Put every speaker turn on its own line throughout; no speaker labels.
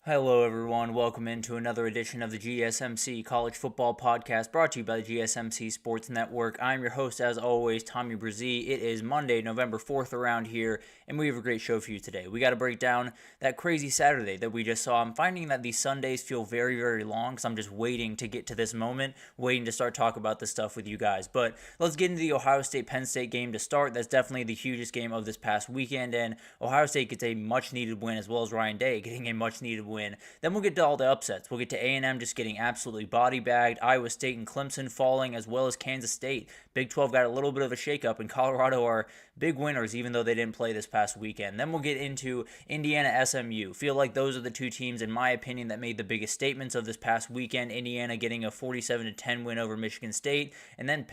Hello, everyone. Welcome into another edition of the GSMC College Football Podcast brought to you by the GSMC Sports Network. I'm your host, as always, Tommy Brzee. It is Monday, November 4th around here, and we have a great show for you today. We got to break down that crazy Saturday that we just saw. I'm finding that these Sundays feel very, very long because I'm just waiting to get to this moment, waiting to start talking about this stuff with you guys. But let's get into the Ohio State-Penn State game to start. That's definitely the hugest game of this past weekend, and Ohio State gets a much-needed win, as well as Ryan Day getting a much-needed win. Then we'll get to all the upsets. We'll get to A&M just getting absolutely body-bagged, Iowa State and Clemson falling, as well as Kansas State. Big 12 got a little bit of a shakeup, and Colorado are big winners, even though they didn't play this past weekend. Then we'll get into Indiana SMU. Feel like those are the two teams, in my opinion, that made the biggest statements of this past weekend. Indiana getting a 47-10 win over Michigan State, and then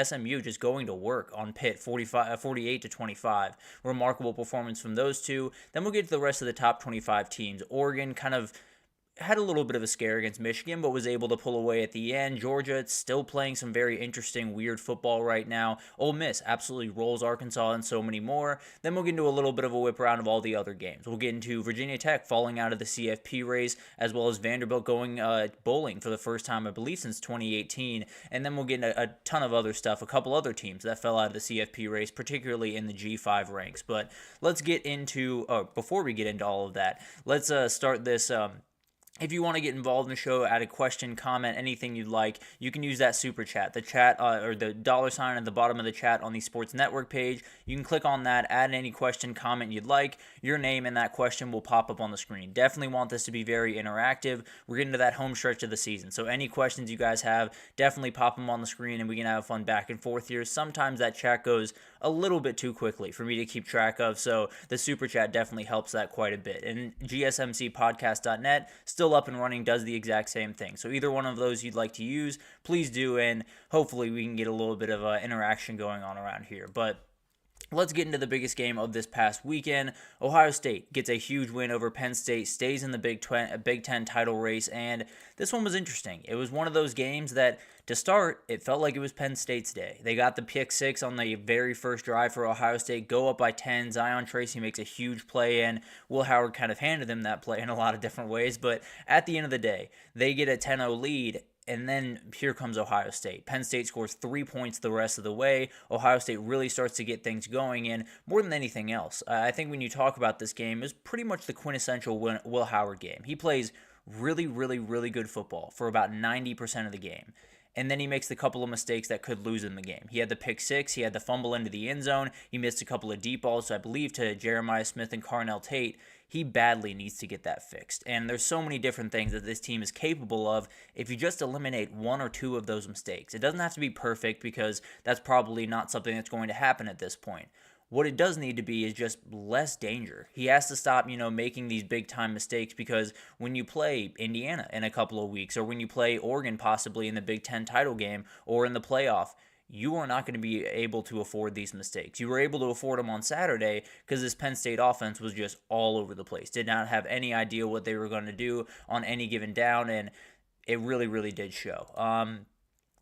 SMU just going to work on Pitt, 48-25. Remarkable performance from those two. Then we'll get to the rest of the top 25 teams. Oregon kind of had a little bit of a scare against Michigan, but was able to pull away at the end. Georgia, it's still playing some very interesting, weird football right now. Ole Miss absolutely rolls Arkansas and so many more. Then we'll get into a little bit of a whip around of all the other games. We'll get into Virginia Tech falling out of the CFP race, as well as Vanderbilt going bowling for the first time, I believe, since 2018. And then we'll get into a ton of other stuff, a couple other teams that fell out of the CFP race, particularly in the G5 ranks. But let's get into, before we get into all of that, let's start this. If you want to get involved in the show, add a question, comment, anything you'd like, you can use that super chat. The chat or the $ at the bottom of the chat on the Sports Network page. You can click on that, add any question, comment you'd like. Your name and that question will pop up on the screen. Definitely want this to be very interactive. We're getting to that home stretch of the season, so any questions you guys have, definitely pop them on the screen and we can have fun back and forth here. Sometimes that chat goes a little bit too quickly for me to keep track of, so the super chat definitely helps that quite a bit. And GSMCpodcast.net, still up and running, does the exact same thing. So either one of those you'd like to use, please do, and hopefully we can get a little bit of interaction going on around here. But let's get into the biggest game of this past weekend. Ohio State gets a huge win over Penn State, stays in the Big Ten title race, and this one was interesting. It was one of those games that, to start, it felt like it was Penn State's day. They got the pick six on the very first drive for Ohio State, go up by 10. Zion Tracy makes a huge play, and Will Howard kind of handed them that play in a lot of different ways. But at the end of the day, they get a 10-0 lead, and then here comes Ohio State. Penn State scores 3 points the rest of the way. Ohio State really starts to get things going, and more than anything else, I think when you talk about this game, it's pretty much the quintessential Will Howard game. He plays really, really, really good football for about 90% of the game. And then he makes the couple of mistakes that could lose in the game. He had the pick six. He had the fumble into the end zone. He missed a couple of deep balls, I believe, to Jeremiah Smith and Carnell Tate. He badly needs to get that fixed. And there's so many different things that this team is capable of if you just eliminate one or two of those mistakes. It doesn't have to be perfect because that's probably not something that's going to happen at this point. What it does need to be is just less danger. He has to stop, making these big-time mistakes, because when you play Indiana in a couple of weeks, or when you play Oregon possibly in the Big Ten title game or in the playoff, you are not going to be able to afford these mistakes. You were able to afford them on Saturday because this Penn State offense was just all over the place. Did not have any idea what they were going to do on any given down, and it really, really did show.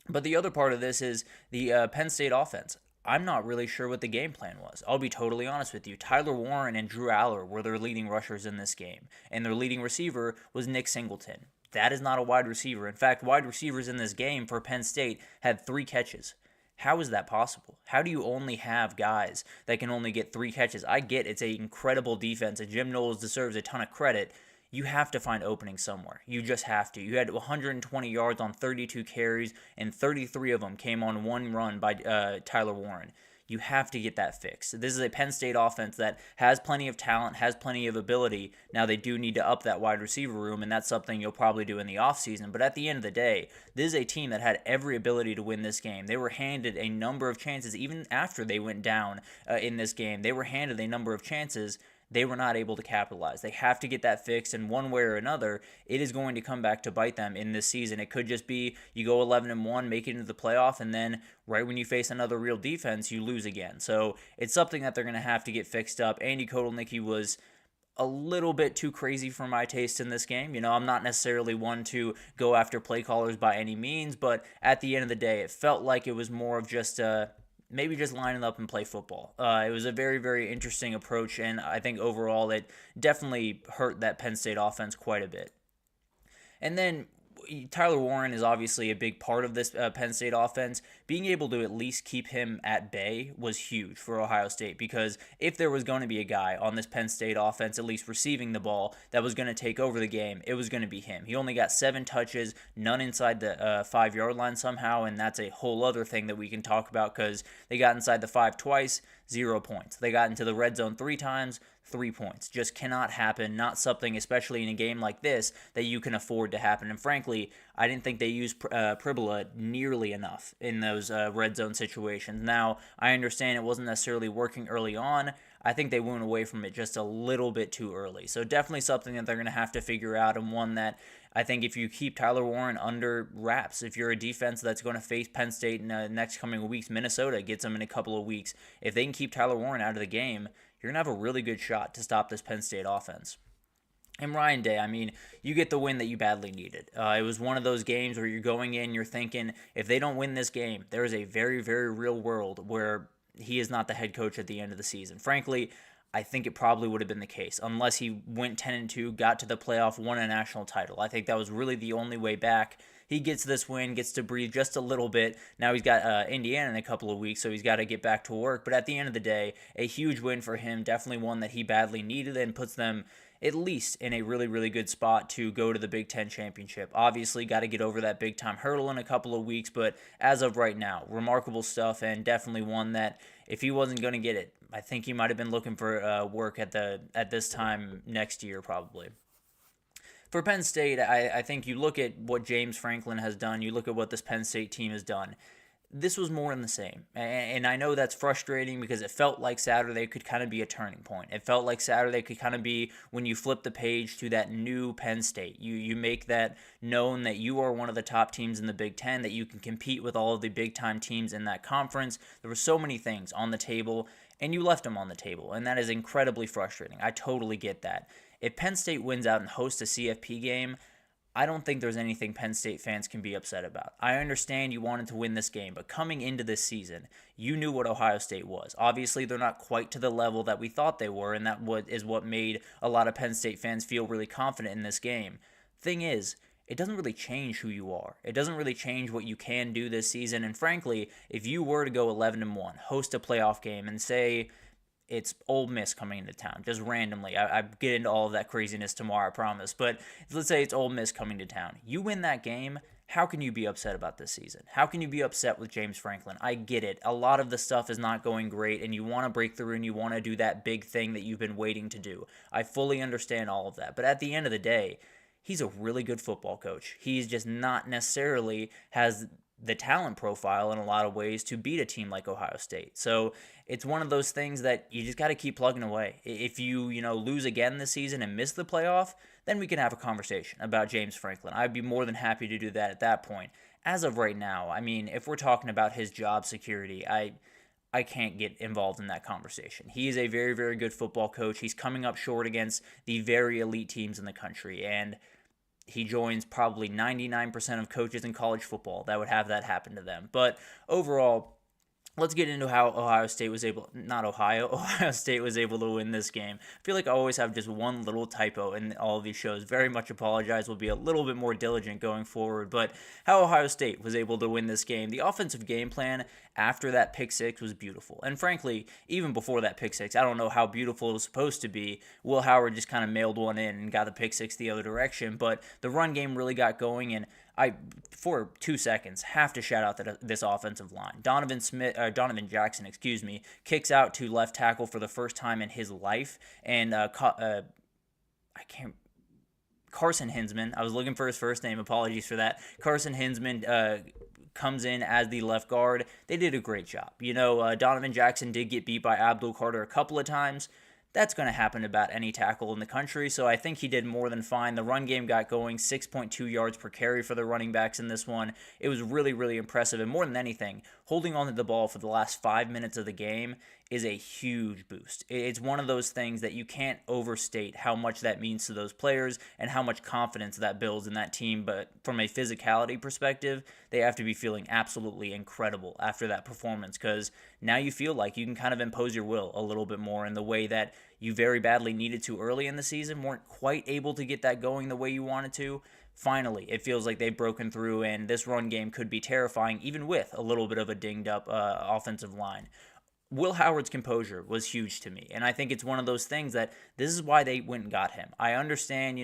But the other part of this is the Penn State offense. I'm not really sure what the game plan was. I'll be totally honest with you. Tyler Warren and Drew Aller were their leading rushers in this game, and their leading receiver was Nick Singleton. That is not a wide receiver. In fact, wide receivers in this game for Penn State had 3 catches. How is that possible? How do you only have guys that can only get 3 catches? I get it's an incredible defense, and Jim Knowles deserves a ton of credit. You have to find openings somewhere. You just have to. You had 120 yards on 32 carries, and 33 of them came on one run by Tyler Warren. You have to get that fixed. This is a Penn State offense that has plenty of talent, has plenty of ability. Now they do need to up that wide receiver room, and that's something you'll probably do in the offseason. But at the end of the day, this is a team that had every ability to win this game. They were handed a number of chances, even after they went down in this game. They were handed a number of chances. They were not able to capitalize. They have to get that fixed, and one way or another, it is going to come back to bite them in this season. It could just be you go 11-1, make it into the playoff, and then right when you face another real defense, you lose again. So it's something that they're going to have to get fixed up. Andy Kotelnicki was a little bit too crazy for my taste in this game. I'm not necessarily one to go after play callers by any means, but at the end of the day, it felt like it was more of just maybe just line it up and play football. It was a very, very interesting approach, and I think overall it definitely hurt that Penn State offense quite a bit. And then Tyler Warren is obviously a big part of this Penn State offense. Being able to at least keep him at bay was huge for Ohio State, because if there was going to be a guy on this Penn State offense, at least receiving the ball, that was going to take over the game, it was going to be him. He only got 7 touches, none inside the 5-yard line somehow, and that's a whole other thing that we can talk about, because they got inside the 5 twice, 0 points. They got into the red zone 3 times, 3 points. Just cannot happen. Not something, especially in a game like this, that you can afford to happen. And frankly, I didn't think they used Pribula nearly enough in those red zone situations. Now, I understand it wasn't necessarily working early on. I think they went away from it just a little bit too early. So definitely something that they're going to have to figure out, and one that I think if you keep Tyler Warren under wraps, if you're a defense that's going to face Penn State in the next coming weeks, Minnesota gets them in a couple of weeks, if they can keep Tyler Warren out of the game, you're going to have a really good shot to stop this Penn State offense. And Ryan Day, I mean, you get the win that you badly needed. It was one of those games where you're going in, you're thinking, if they don't win this game, there is a very, very real world where he is not the head coach at the end of the season. Frankly, I think it probably would have been the case, unless he went 10-2, got to the playoff, won a national title. I think that was really the only way back. He gets this win, gets to breathe just a little bit. Now he's got Indiana in a couple of weeks, so he's got to get back to work. But at the end of the day, a huge win for him, definitely one that he badly needed, and puts them at least in a really, really good spot to go to the Big Ten championship. Obviously, got to get over that big-time hurdle in a couple of weeks, but as of right now, remarkable stuff, and definitely one that if he wasn't going to get it, I think he might have been looking for work at this time next year probably. For Penn State, I think you look at what James Franklin has done, you look at what this Penn State team has done. This was more than the same. And I know that's frustrating because it felt like Saturday could kind of be a turning point. It felt like Saturday could kind of be when you flip the page to that new Penn State. You make that known that you are one of the top teams in the Big Ten, that you can compete with all of the big-time teams in that conference. There were so many things on the table, and you left them on the table, and that is incredibly frustrating. I totally get that. If Penn State wins out and hosts a CFP game, I don't think there's anything Penn State fans can be upset about. I understand you wanted to win this game, but coming into this season, you knew what Ohio State was. Obviously, they're not quite to the level that we thought they were, and that is what made a lot of Penn State fans feel really confident in this game. Thing is, it doesn't really change who you are. It doesn't really change what you can do this season, and frankly, if you were to go 11-1, host a playoff game, and say it's Ole Miss coming into town, just randomly. I get into all of that craziness tomorrow, I promise. But let's say it's Ole Miss coming to town. You win that game, how can you be upset about this season? How can you be upset with James Franklin? I get it. A lot of the stuff is not going great, and you want to break through, and you want to do that big thing that you've been waiting to do. I fully understand all of that. But at the end of the day, he's a really good football coach. He's just not necessarily has the talent profile in a lot of ways to beat a team like Ohio State. So it's one of those things that you just got to keep plugging away. If you lose again this season and miss the playoff, then we can have a conversation about James Franklin. I'd be more than happy to do that at that point. As of right now, I mean, if we're talking about his job security, I can't get involved in that conversation. He is a very, very good football coach. He's coming up short against the very elite teams in the country, and he joins probably 99% of coaches in college football that would have that happen to them. But overall, let's get into how Ohio State was able to win this game. I feel like I always have just one little typo in all of these shows. Very much apologize. We'll be a little bit more diligent going forward. But how Ohio State was able to win this game. The offensive game plan after that pick six was beautiful. And frankly, even before that pick six, I don't know how beautiful it was supposed to be. Will Howard just kind of mailed one in and got the pick six the other direction. But the run game really got going, and I, for 2 seconds, have to shout out this offensive line. Donovan Jackson, kicks out to left tackle for the first time in his life, and Carson Hinsman. I was looking for his first name. Apologies for that. Carson Hinsman comes in as the left guard. They did a great job. Donovan Jackson did get beat by Abdul Carter a couple of times. That's going to happen to about any tackle in the country, so I think he did more than fine. The run game got going, 6.2 yards per carry for the running backs in this one. It was really, really impressive, and more than anything, holding on to the ball for the last 5 minutes of the game is a huge boost. It's one of those things that you can't overstate how much that means to those players and how much confidence that builds in that team. But from a physicality perspective, they have to be feeling absolutely incredible after that performance, because now you feel like you can kind of impose your will a little bit more in the way that you very badly needed to early in the season, weren't quite able to get that going the way you wanted to. Finally, it feels like they've broken through, and this run game could be terrifying, even with a little bit of a dinged up offensive line. Will Howard's composure was huge to me, and I think it's one of those things that this is why they went and got him. I understand,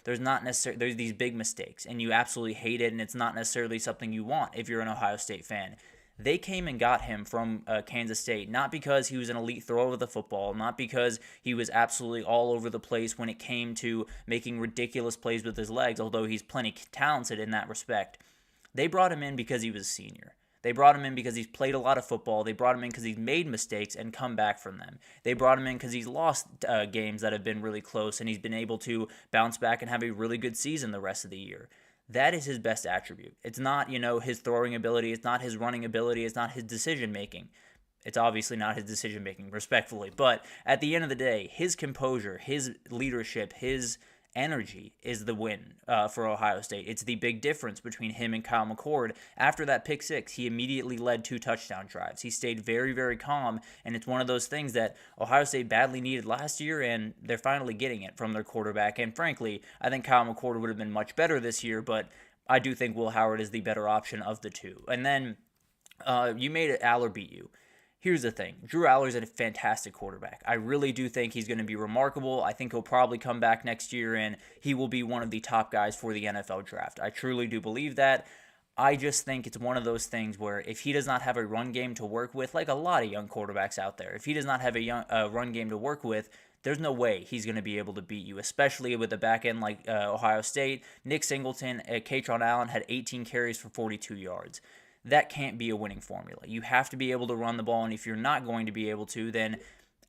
there's these big mistakes, and you absolutely hate it, and it's not necessarily something you want if you're an Ohio State fan. They came and got him from Kansas State, not because he was an elite thrower of the football, not because he was absolutely all over the place when it came to making ridiculous plays with his legs, although he's plenty talented in that respect. They brought him in because he was a senior. They brought him in because he's played a lot of football. They brought him in because he's made mistakes and come back from them. They brought him in because he's lost games that have been really close, and he's been able to bounce back and have a really good season the rest of the year. That is his best attribute. It's not, his throwing ability. It's not his running ability. It's not his decision-making. It's obviously not his decision-making, respectfully. But at the end of the day, his composure, his leadership, his energy is the win for Ohio State. It's the big difference between him and Kyle McCord. After that pick six, he immediately led 2 touchdown drives. He stayed very, very calm, and it's one of those things that Ohio State badly needed last year, and they're finally getting it from their quarterback. And frankly, I think Kyle McCord would have been much better this year, but I do think Will Howard is the better option of the two. And then you made Aller beat you. Here's the thing. Drew Aller's a fantastic quarterback. I really do think he's going to be remarkable. I think he'll probably come back next year, and he will be one of the top guys for the NFL draft. I truly do believe that. I just think it's one of those things where if he does not have a run game to work with, like a lot of young quarterbacks out there, if he does not have a run game to work with, there's no way he's going to be able to beat you, especially with the back end like Ohio State. Nick Singleton, Katron Allen had 18 carries for 42 yards. That can't be a winning formula. You have to be able to run the ball, and if you're not going to be able to, then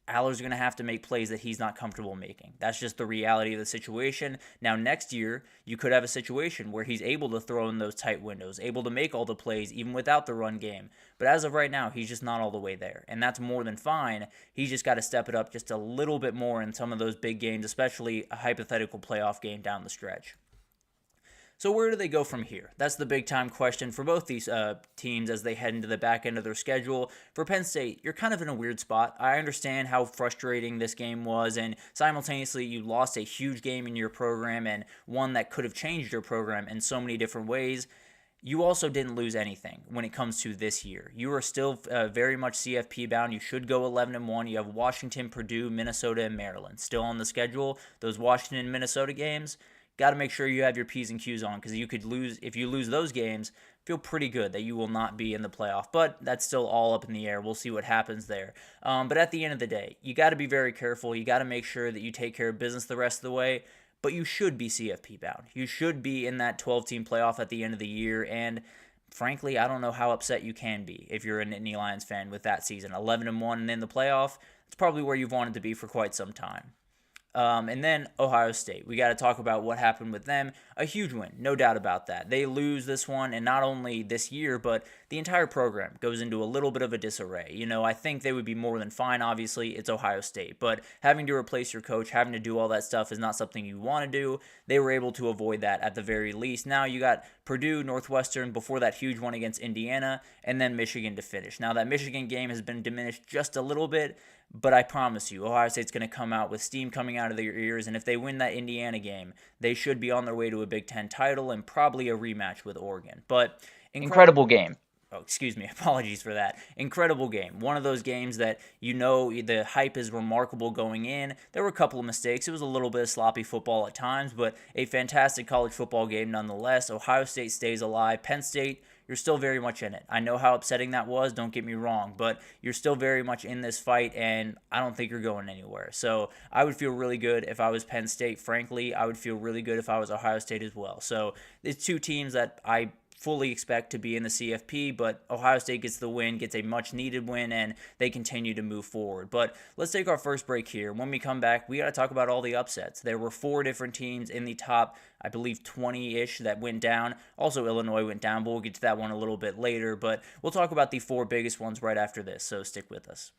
Aller's going to have to make plays that he's not comfortable making. That's just the reality of the situation. Now, next year, you could have a situation where he's able to throw in those tight windows, able to make all the plays even without the run game. But as of right now, he's just not all the way there, and that's more than fine. He's just got to step it up just a little bit more in some of those big games, especially a hypothetical playoff game down the stretch. So where do they go from here? That's the big-time question for both these teams as they head into the back end of their schedule. For Penn State, you're kind of in a weird spot. I understand how frustrating this game was, and simultaneously you lost a huge game in your program and one that could have changed your program in so many different ways. You also didn't lose anything when it comes to this year. You are still very much CFP bound. You should go 11-1. You have Washington, Purdue, Minnesota, and Maryland still on the schedule. Those Washington and Minnesota games, got to make sure you have your P's and Q's on, because you could lose. If you lose those games, feel pretty good that you will not be in the playoff. But that's still all up in the air. We'll see what happens there. But at the end of the day, you got to be very careful. You got to make sure that you take care of business the rest of the way. But you should be CFP bound. You should be in that 12-team playoff at the end of the year. And frankly, I don't know how upset you can be if you're a Nittany Lions fan with that season. 11-1 and in the playoff, it's probably where you've wanted to be for quite some time. And then Ohio State. We got to talk about what happened with them. A huge win, no doubt about that. They lose this one, and not only this year, but the entire program goes into a little bit of a disarray. I think they would be more than fine. Obviously, it's Ohio State. But having to replace your coach, having to do all that stuff is not something you want to do. They were able to avoid that at the very least. Now you got Purdue, Northwestern, before that huge one against Indiana, and then Michigan to finish. Now that Michigan game has been diminished just a little bit, but I promise you, Ohio State's going to come out with steam coming out of their ears, and if they win that Indiana game, they should be on their way to a Big Ten title and probably a rematch with Oregon. But incredible game. Oh, excuse me. Apologies for that. Incredible game. One of those games that the hype is remarkable going in. There were a couple of mistakes. It was a little bit of sloppy football at times, but a fantastic college football game nonetheless. Ohio State stays alive. Penn State, you're still very much in it. I know how upsetting that was, don't get me wrong, but you're still very much in this fight, and I don't think you're going anywhere. So I would feel really good if I was Penn State. Frankly, I would feel really good if I was Ohio State as well. So it's two teams that I fully expect to be in the CFP, but Ohio State gets the win, gets a much-needed win, and they continue to move forward. But let's take our first break here. When we come back, we got to talk about all the upsets. There were 4 different teams in the top, I believe, 20-ish that went down. Also, Illinois went down, but we'll get to that one a little bit later. But we'll talk about the 4 biggest ones right after this, so stick with us.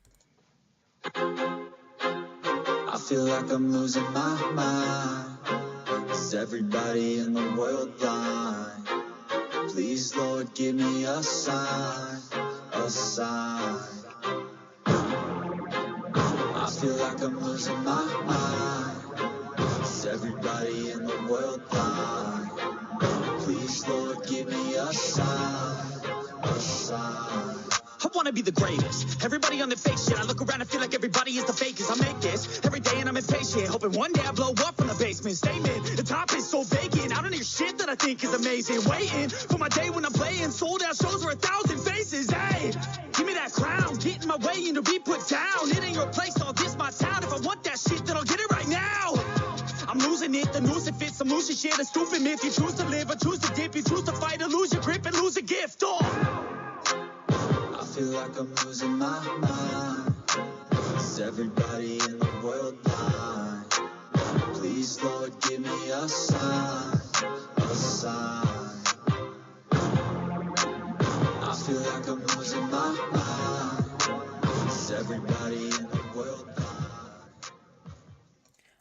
I feel like I'm losing my mind. Is everybody in the world blind? Please, Lord, give me a sign, a sign. I feel like I'm losing my mind. Is everybody in the world blind? Please, Lord, give me a sign, a sign.
I wanna be the greatest. Everybody on the fake shit. I look around and feel like everybody is the fakest. I make this every day and I'm impatient, hoping one day I blow up from the basement. Statement, the top is so vacant. I don't hear shit that I think is amazing. Waiting for my day when I'm playing sold out shows for 1,000 faces. Hey, give me that crown, get in my way and to be put down. It ain't your place, all this my town. If I want that shit, then I'll get it right now. I'm losing it, the noose it fits. I'm losing shit, a stupid myth. You choose to live or choose to dip. You choose to fight or lose your grip and lose a gift.
I feel like I'm losing my mind. Is everybody in the world blind? Please, Lord, give me a sign, a sign. I feel like I'm losing my mind. Is everybody in the world blind?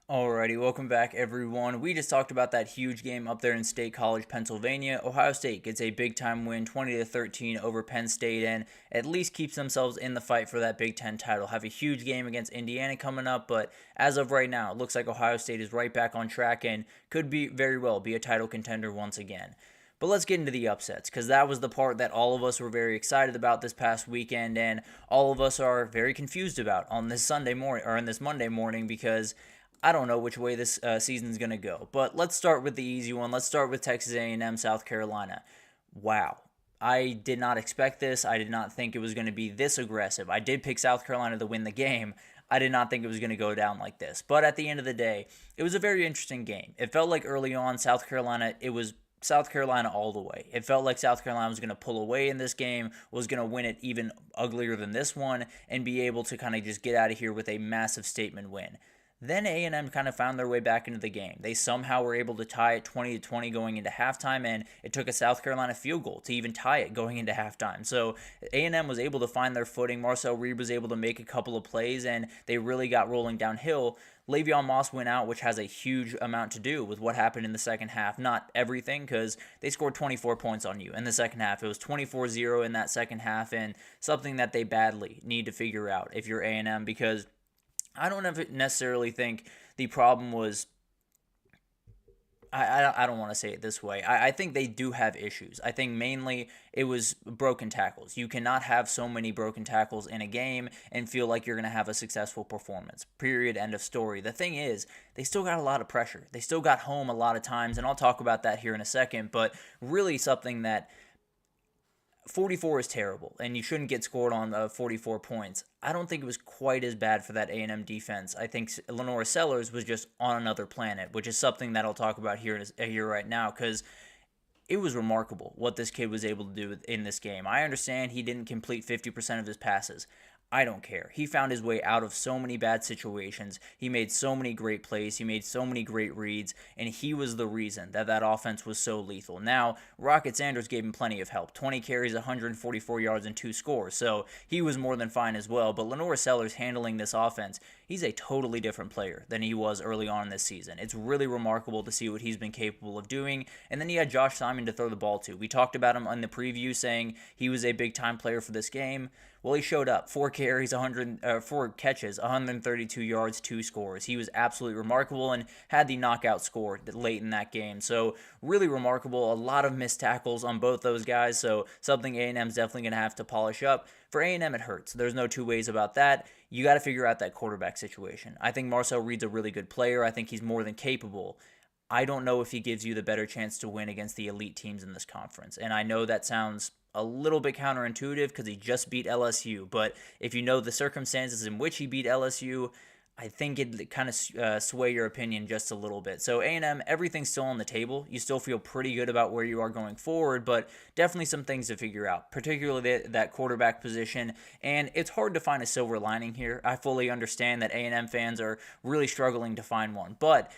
Alrighty, welcome back everyone. We just talked about that huge game up there in State College, Pennsylvania. Ohio State gets a big-time win, 20-13 over Penn State, and at least keeps themselves in the fight for that Big Ten title. Have a huge game against Indiana coming up, but as of right now, it looks like Ohio State is right back on track and could very well be a title contender once again. But let's get into the upsets, because that was the part that all of us were very excited about this past weekend, and all of us are very confused about on this Sunday morning or on this Monday morning, because I don't know which way this season's going to go. But let's start with the easy one. Let's start with Texas A&M, South Carolina. Wow. I did not expect this. I did not think it was going to be this aggressive. I did pick South Carolina to win the game. I did not think it was going to go down like this. But at the end of the day, it was a very interesting game. It felt like early on, South Carolina, it was South Carolina all the way. It felt like South Carolina was going to pull away in this game, was going to win it even uglier than this one, and be able to kind of just get out of here with a massive statement win. Then A&M kind of found their way back into the game. They somehow were able to tie it 20-20 going into halftime, and it took a South Carolina field goal to even tie it going into halftime. So A&M was able to find their footing. Marcel Reed was able to make a couple of plays, and they really got rolling downhill. Le'Veon Moss went out, which has a huge amount to do with what happened in the second half. Not everything, because they scored 24 points on you in the second half. It was 24-0 in that second half, and something that they badly need to figure out if you're A&M, because I don't necessarily think the problem was, I don't want to say it this way. I think they do have issues. I think mainly it was broken tackles. You cannot have so many broken tackles in a game and feel like you're going to have a successful performance. Period. End of story. The thing is, they still got a lot of pressure. They still got home a lot of times, and I'll talk about that here in a second, but really something that 44 is terrible, and you shouldn't get scored on 44 points. I don't think it was quite as bad for that A&M defense. I think Lenora Sellers was just on another planet, which is something that I'll talk about here right now, because it was remarkable what this kid was able to do in this game. I understand he didn't complete 50% of his passes. I don't care. He found his way out of so many bad situations. He made so many great plays. He made so many great reads, and he was the reason that offense was so lethal. Now, Rocket Sanders gave him plenty of help. 20 carries, 144 yards, and 2 scores, so he was more than fine as well. But Lenora Sellers handling this offense, he's a totally different player than he was early on in this season. It's really remarkable to see what he's been capable of doing. And then he had Josh Simon to throw the ball to. We talked about him in the preview saying he was a big-time player for this game. Well, he showed up. 4 carries, 4 catches, 132 yards, 2 scores. He was absolutely remarkable and had the knockout score late in that game. So really remarkable. A lot of missed tackles on both those guys. So something A&M's definitely going to have to polish up. For A&M, it hurts. There's no two ways about that. You got to figure out that quarterback situation. I think Marcel Reed's a really good player. I think he's more than capable. I don't know if he gives you the better chance to win against the elite teams in this conference. And I know that sounds a little bit counterintuitive because he just beat LSU. But if you know the circumstances in which he beat LSU, I think it kind of sway your opinion just a little bit. So A&M, everything's still on the table. You still feel pretty good about where you are going forward, but definitely some things to figure out, particularly that quarterback position. And it's hard to find a silver lining here. I fully understand that A&M fans are really struggling to find one, but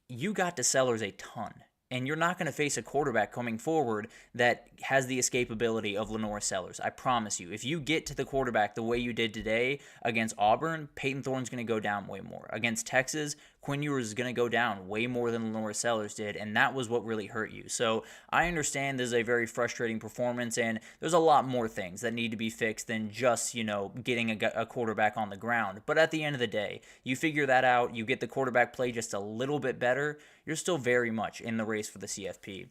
you got to Sellers a ton and you're not going to face a quarterback coming forward that has the escapability of Lenore Sellers. I promise you. If you get to the quarterback the way you did today against Auburn, Peyton Thorne's going to go down way more. Against Texas, Quinn Ewers is going to go down way more than Lenore Sellers did, and that was what really hurt you. So I understand this is a very frustrating performance, and there's a lot more things that need to be fixed than just, getting a quarterback on the ground. But at the end of the day, you figure that out, you get the quarterback play just a little bit better, you're still very much in the race for the CFP.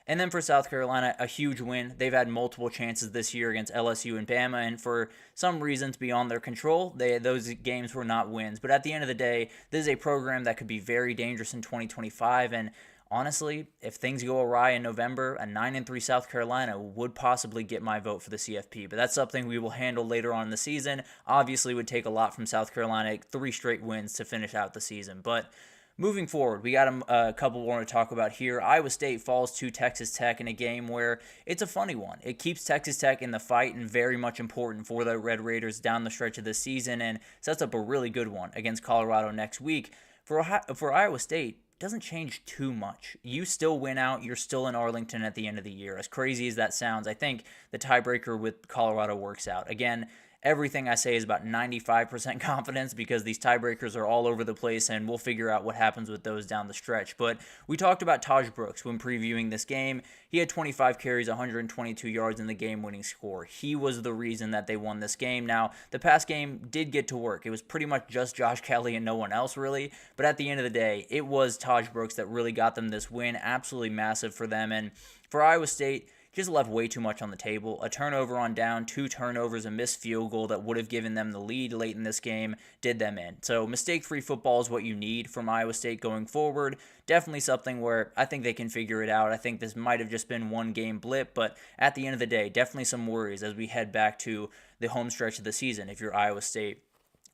And then for South Carolina, a huge win. They've had multiple chances this year against LSU and Bama, and for some reasons beyond their control, those games were not wins. But at the end of the day, this is a program that could be very dangerous in 2025, and honestly, if things go awry in November, a 9-3 South Carolina would possibly get my vote for the CFP. But that's something we will handle later on in the season. Obviously, it would take a lot from South Carolina, 3 straight wins to finish out the season. But moving forward, we got a couple more to talk about here. Iowa State falls to Texas Tech in a game where it's a funny one. It keeps Texas Tech in the fight and very much important for the Red Raiders down the stretch of this season and sets up a really good one against Colorado next week. For Iowa State, doesn't change too much. You still win out. You're still in Arlington at the end of the year. As crazy as that sounds, I think the tiebreaker with Colorado works out. Again, everything I say is about 95% confidence because these tiebreakers are all over the place, and we'll figure out what happens with those down the stretch. But we talked about Taj Brooks when previewing this game. He had 25 carries, 122 yards in the game-winning score. He was the reason that they won this game. Now, the pass game did get to work. It was pretty much just Josh Kelly and no one else, really. But at the end of the day, it was Taj Brooks that really got them this win. Absolutely massive for them. And for Iowa State, just left way too much on the table. A turnover on down, 2 turnovers, a missed field goal that would have given them the lead late in this game did them in. So mistake-free football is what you need from Iowa State going forward. Definitely something where I think they can figure it out. I think this might have just been one game blip, but at the end of the day, definitely some worries as we head back to the home stretch of the season if you're Iowa State.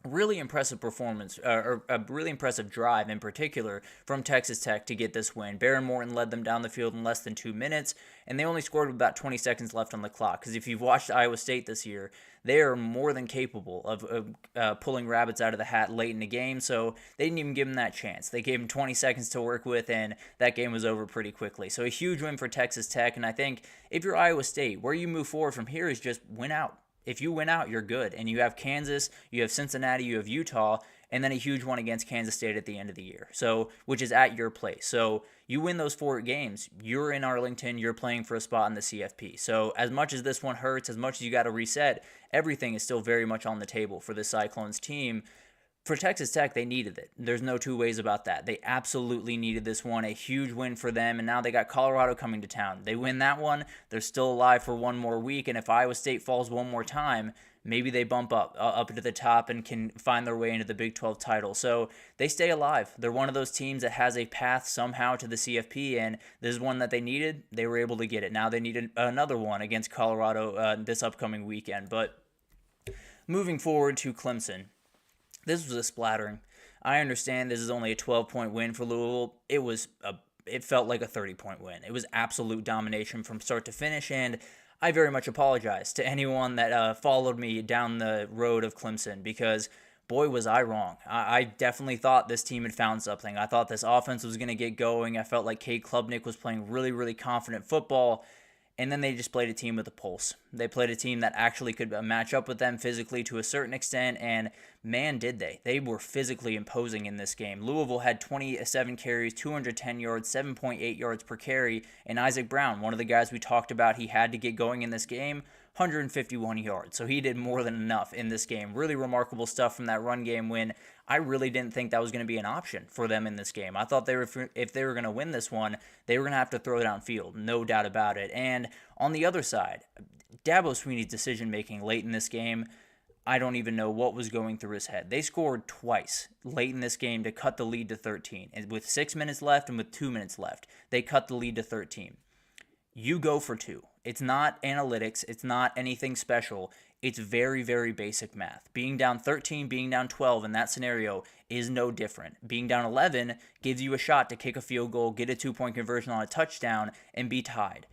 Really impressive performance, or a really impressive drive in particular from Texas Tech to get this win. Baron Morton led them down the field in less than 2 minutes, and they only scored with about 20 seconds left on the clock. Because if you've watched Iowa State this year, they are more than capable of pulling rabbits out of the hat late in the game, so they didn't even give them that chance. They gave them 20 seconds to work with, and that game was over pretty quickly. So a huge win for Texas Tech, and I think if you're Iowa State, where you move forward from here is just win out. If you win out, you're good. And you have Kansas, you have Cincinnati, you have Utah, and then a huge one against Kansas State at the end of the year, so which is at your place. So you win those 4 games, you're in Arlington, you're playing for a spot in the CFP. So as much as this one hurts, as much as you got to reset, everything is still very much on the table for the Cyclones team. For Texas Tech, they needed it. There's no two ways about that. They absolutely needed this one. A huge win for them, and now they got Colorado coming to town. They win that one, they're still alive for one more week, and if Iowa State falls one more time, maybe they bump up to the top and can find their way into the Big 12 title. So they stay alive. They're one of those teams that has a path somehow to the CFP, and this is one that they needed. They were able to get it. Now they need another one against Colorado this upcoming weekend. But moving forward to Clemson, this was a splattering. I understand this is only a 12-point win for Louisville. It felt like a 30-point win. It was absolute domination from start to finish, and I very much apologize to anyone that followed me down the road of Clemson because, boy, was I wrong. I definitely thought this team had found something. I thought this offense was going to get going. I felt like Cade Klubnik was playing really, really confident football. And then they just played a team with a pulse. They played a team that actually could match up with them physically to a certain extent, and man, did they. They were physically imposing in this game. Louisville had 27 carries, 210 yards, 7.8 yards per carry, and Isaac Brown, one of the guys we talked about he had to get going in this game, 151 yards. So he did more than enough in this game. Really remarkable stuff from that run game win. I really didn't think that was going to be an option for them in this game. I thought if they were going to win this one, they were going to have to throw downfield, no doubt about it. And on the other side, Dabo Swinney's decision-making late in this game, I don't even know what was going through his head. They scored twice late in this game to cut the lead to 13. And with 6 minutes left and with 2 minutes left, they cut the lead to 13. You go for 2. It's not analytics. It's not anything special. It's very, very basic math. Being down 13, being down 12 in that scenario is no different. Being down 11 gives you a shot to kick a field goal, get a 2-point conversion on a touchdown, and be tied.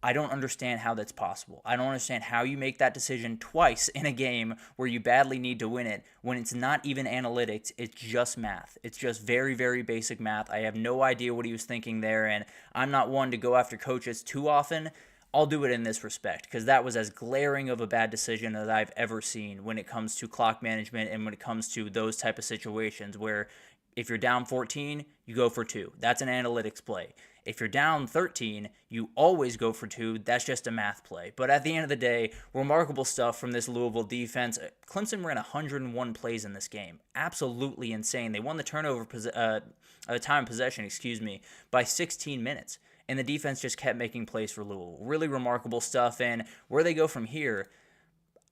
I don't understand how that's possible. I don't understand how you make that decision twice in a game where you badly need to win it when it's not even analytics, it's just math. It's just very, very basic math. I have no idea what he was thinking there, and I'm not one to go after coaches too often. I'll do it in this respect because that was as glaring of a bad decision as I've ever seen when it comes to clock management and when it comes to those type of situations where if you're down 14, you go for 2. That's an analytics play. If you're down 13, you always go for 2. That's just a math play. But at the end of the day, remarkable stuff from this Louisville defense. Clemson ran 101 plays in this game. Absolutely insane. They won the time possession, by 16 minutes. And the defense just kept making plays for Louisville. Really remarkable stuff. And where they go from here,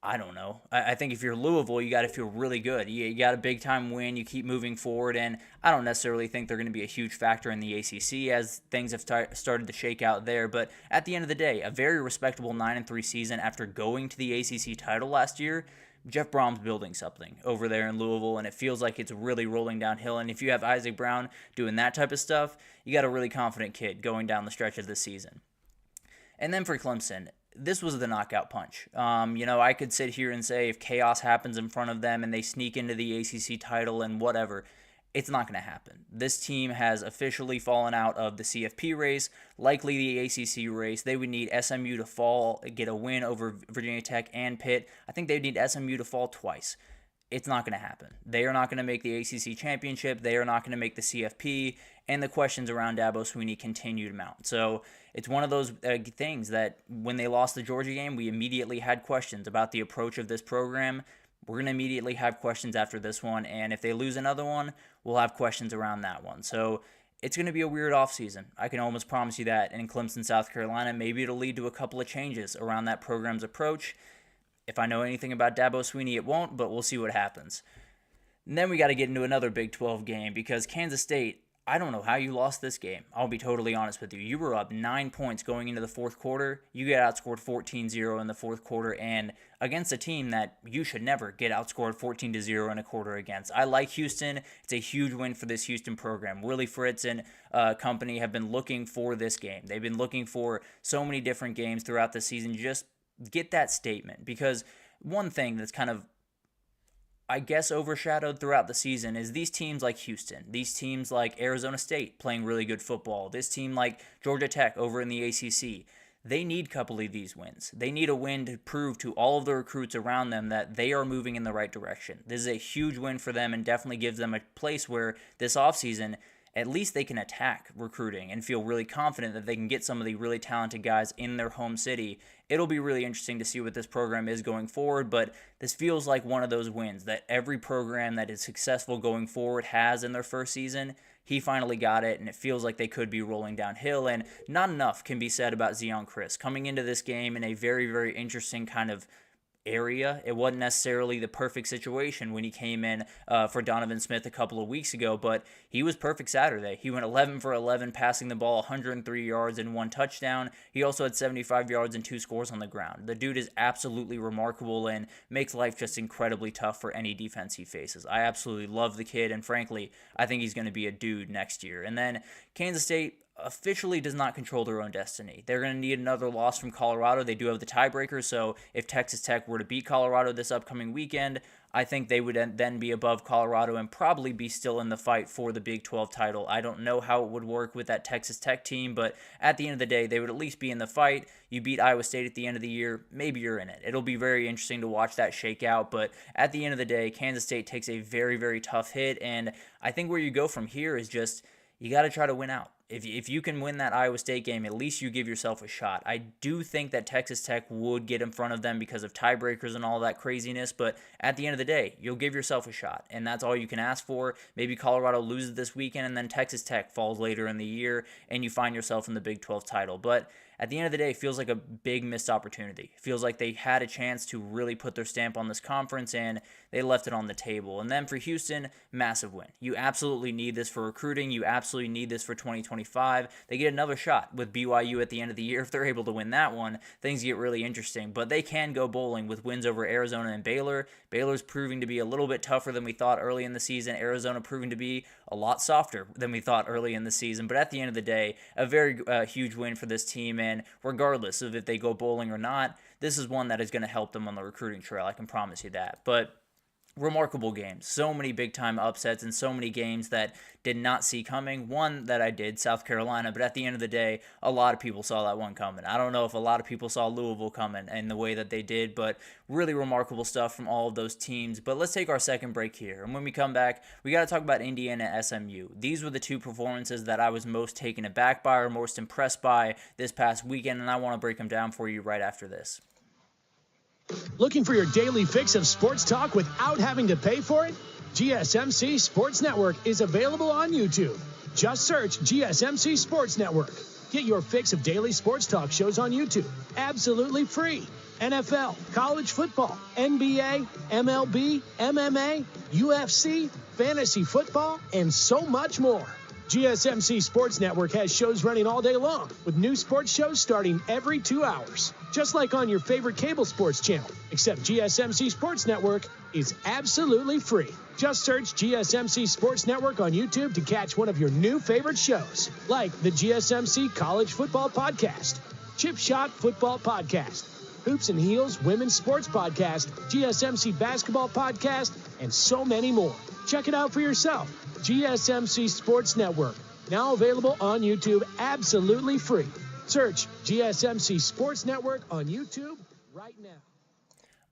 I don't know. I think if you're Louisville, you got to feel really good. You got a big-time win. You keep moving forward, and I don't necessarily think they're going to be a huge factor in the ACC as things have started to shake out there. But at the end of the day, a very respectable 9-3 season after going to the ACC title last year. Jeff Brom's building something over there in Louisville, and it feels like it's really rolling downhill. And if you have Isaac Brown doing that type of stuff, you got a really confident kid going down the stretch of this season. And then for Clemson, this was the knockout punch. I could sit here and say if chaos happens in front of them and they sneak into the ACC title and whatever, it's not going to happen. This team has officially fallen out of the CFP race, likely the ACC race. They would need SMU to get a win over Virginia Tech and Pitt. I think they would need SMU to fall twice. It's not going to happen. They are not going to make the ACC championship. They are not going to make the CFP, and the questions around Dabo Swinney continue to mount. So it's one of those things that when they lost the Georgia game, we immediately had questions about the approach of this program. We're going to immediately have questions after this one, and if they lose another one, we'll have questions around that one. So it's going to be a weird offseason. I can almost promise you that. And in Clemson, South Carolina, maybe it'll lead to a couple of changes around that program's approach. If I know anything about Dabo Swinney, it won't, but we'll see what happens. And then we got to get into another Big 12 game because Kansas State, I don't know how you lost this game. I'll be totally honest with you. You were up 9 points going into the fourth quarter. You get outscored 14-0 in the fourth quarter, and against a team that you should never get outscored 14-0 in a quarter against. I like Houston. It's a huge win for this Houston program. Willie Fritz and company have been looking for this game. They've been looking for so many different games throughout the season. Just get that statement, because one thing that's kind of, I guess, overshadowed throughout the season is these teams like Houston, these teams like Arizona State playing really good football, this team like Georgia Tech over in the ACC. They need a couple of these wins. They need a win to prove to all of the recruits around them that they are moving in the right direction. This is a huge win for them and definitely gives them a place where this offseason, at least they can attack recruiting and feel really confident that they can get some of the really talented guys in their home city. It'll be really interesting to see what this program is going forward, but this feels like one of those wins that every program that is successful going forward has in their first season. He finally got it, and it feels like they could be rolling downhill, and not enough can be said about Zion Chris coming into this game in a very, very interesting kind of area. It wasn't necessarily the perfect situation when he came in for Donovan Smith a couple of weeks ago, but he was perfect Saturday. He went 11 for 11, passing the ball 103 yards and 1 touchdown. He also had 75 yards and 2 scores on the ground. The dude is absolutely remarkable and makes life just incredibly tough for any defense he faces. I absolutely love the kid, and frankly, I think he's going to be a dude next year. And then Kansas State officially does not control their own destiny. They're going to need another loss from Colorado. They do have the tiebreaker, so if Texas Tech were to beat Colorado this upcoming weekend, I think they would then be above Colorado and probably be still in the fight for the Big 12 title. I don't know how it would work with that Texas Tech team, but at the end of the day, they would at least be in the fight. You beat Iowa State at the end of the year, maybe you're in it. It'll be very interesting to watch that shake out, but at the end of the day, Kansas State takes a very, very tough hit, and I think where you go from here is just you got to try to win out. If you can win that Iowa State game, at least you give yourself a shot. I do think that Texas Tech would get in front of them because of tiebreakers and all that craziness, but at the end of the day, you'll give yourself a shot, and that's all you can ask for. Maybe Colorado loses this weekend, and then Texas Tech falls later in the year, and you find yourself in the Big 12 title. But at the end of the day, it feels like a big missed opportunity. It feels like they had a chance to really put their stamp on this conference, and they left it on the table. And then for Houston, massive win. You absolutely need this for recruiting. You absolutely need this for 2024. 2025. They get another shot with BYU at the end of the year. If they're able to win that one, things get really interesting. But they can go bowling with wins over Arizona and Baylor. Baylor's proving to be a little bit tougher than we thought early in the season. Arizona proving to be a lot softer than we thought early in the season. But at the end of the day, a very huge win for this team. And regardless of if they go bowling or not, this is one that is going to help them on the recruiting trail. I can promise you that. But remarkable games. So many big-time upsets and so many games that did not see coming. One that I did, South Carolina, but at the end of the day, a lot of people saw that one coming. I don't know if a lot of people saw Louisville coming in the way that they did, but really remarkable stuff from all of those teams. But let's take our second break here. And when we come back, we got to talk about Indiana and SMU. These were the two performances that I was most taken aback by or most impressed by this past weekend, and I want to break them down for you right after this.
Looking for your daily fix of sports talk without having to pay for it? GSMC Sports Network is available on YouTube. Just search GSMC Sports Network. Get your fix of daily sports talk shows on YouTube, absolutely free. NFL, college football, NBA, MLB, MMA, UFC, fantasy football, and so much more. GSMC Sports Network has shows running all day long, with new sports shows starting every 2 hours. Just like on your favorite cable sports channel, except GSMC Sports Network is absolutely free. Just search GSMC Sports Network on YouTube to catch one of your new favorite shows, like the GSMC College Football Podcast, Chip Shot Football Podcast, Hoops and Heels Women's Sports Podcast, GSMC Basketball Podcast, and so many more. Check it out for yourself. GSMC Sports Network, now available on YouTube absolutely free. Search GSMC Sports Network on YouTube right now.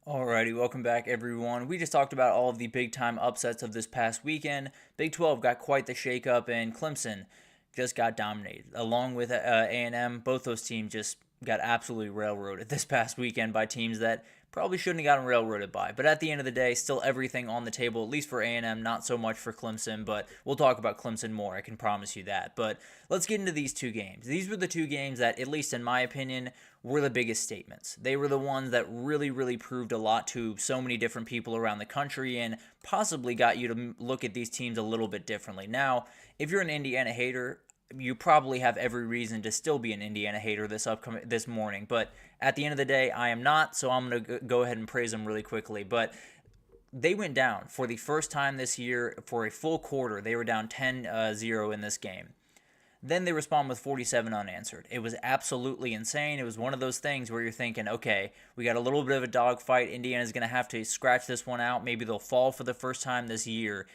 Alrighty, welcome back everyone. We just talked about all of the big-time upsets of this past weekend. Big 12 got quite the shakeup, and Clemson just got dominated. Along with A&M, both those teams just got absolutely railroaded this past weekend by teams that probably shouldn't have gotten railroaded by. But at the end of the day, still everything on the table, at least for A&M, not so much for Clemson, but we'll talk about Clemson more, I can promise you that. But let's get into these two games. These were the two games that, at least in my opinion, were the biggest statements. They were the ones that really, really proved a lot to so many different people around the country and possibly got you to look at these teams a little bit differently. Now, if you're an Indiana hater, you probably have every reason to still be an Indiana hater this morning, but at the end of the day, I am not, so I'm going to go ahead and praise them really quickly. But they went down for the first time this year for a full quarter. They were down 10-0 in this game. Then they respond with 47 unanswered. It was absolutely insane. It was one of those things where you're thinking, okay, we got a little bit of a dogfight. Indiana's going to have to scratch this one out. Maybe they'll fall for the first time this year.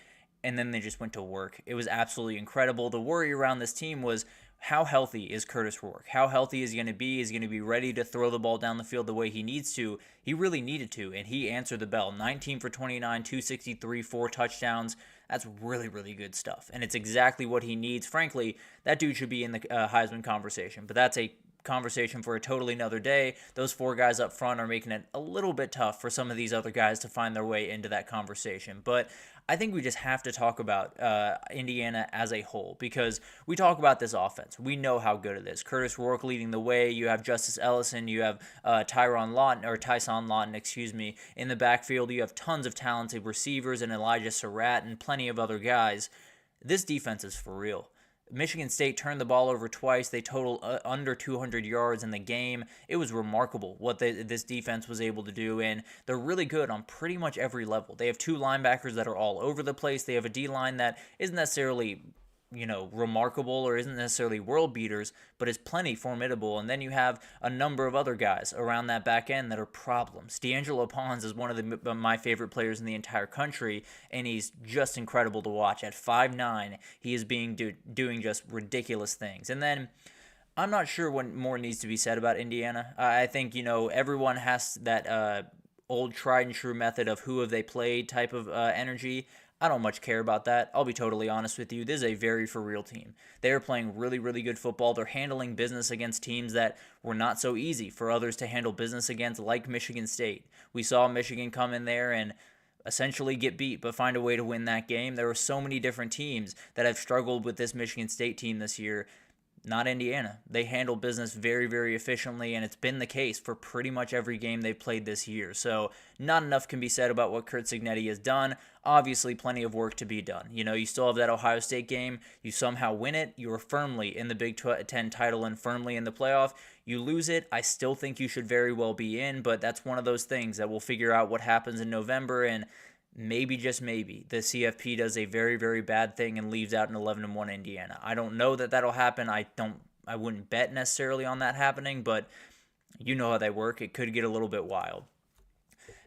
And then they just went to work. It was absolutely incredible. The worry around this team was, how healthy is Curtis Rourke? How healthy is he going to be? Is he going to be ready to throw the ball down the field the way he needs to? He really needed to, and he answered the bell. 19 for 29, 263, 4 touchdowns. That's really, really good stuff, and it's exactly what he needs. Frankly, that dude should be in the Heisman conversation, but that's a conversation for a totally another day. Those 4 guys up front are making it a little bit tough for some of these other guys to find their way into that conversation. But I think we just have to talk about Indiana as a whole, because we talk about this offense. We know how good it is. Curtis Rourke leading the way. You have Justice Ellison. You have Tyson Lawton, in the backfield. You have tons of talented receivers and Elijah Surratt and plenty of other guys. This defense is for real. Michigan State turned the ball over twice. They totaled under 200 yards in the game. It was remarkable what this defense was able to do, and they're really good on pretty much every level. They have 2 linebackers that are all over the place. They have a D-line that isn't necessarily, remarkable or isn't necessarily world beaters, but is plenty formidable. And then you have a number of other guys around that back end that are problems. D'Angelo Pons is one of my favorite players in the entire country, and he's just incredible to watch. At 5'9", he is doing just ridiculous things. And then I'm not sure what more needs to be said about Indiana. I think, everyone has that old tried and true method of who have they played type of energy. I don't much care about that. I'll be totally honest with you. This is a very for real team. They are playing really, really good football. They're handling business against teams that were not so easy for others to handle business against, like Michigan State. We saw Michigan come in there and essentially get beat, but find a way to win that game. There were so many different teams that have struggled with this Michigan State team this year. Not Indiana. They handle business very, very efficiently, and it's been the case for pretty much every game they've played this year. So not enough can be said about what Curt Cignetti has done. Obviously, plenty of work to be done. You still have that Ohio State game. You somehow win it. You are firmly in the Big Ten title and firmly in the playoff. You lose it, I still think you should very well be in, but that's one of those things that we'll figure out what happens in November, and maybe, just maybe, the CFP does a very, very bad thing and leaves out an 11-1 Indiana. I don't know that that'll happen. I wouldn't bet necessarily on that happening, but you know how they work. It could get a little bit wild.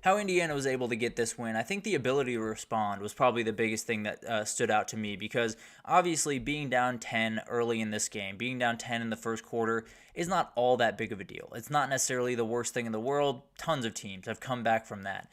How Indiana was able to get this win, I think the ability to respond was probably the biggest thing that stood out to me, because obviously being down 10 early in this game, being down 10 in the first quarter is not all that big of a deal. It's not necessarily the worst thing in the world. Tons of teams have come back from that.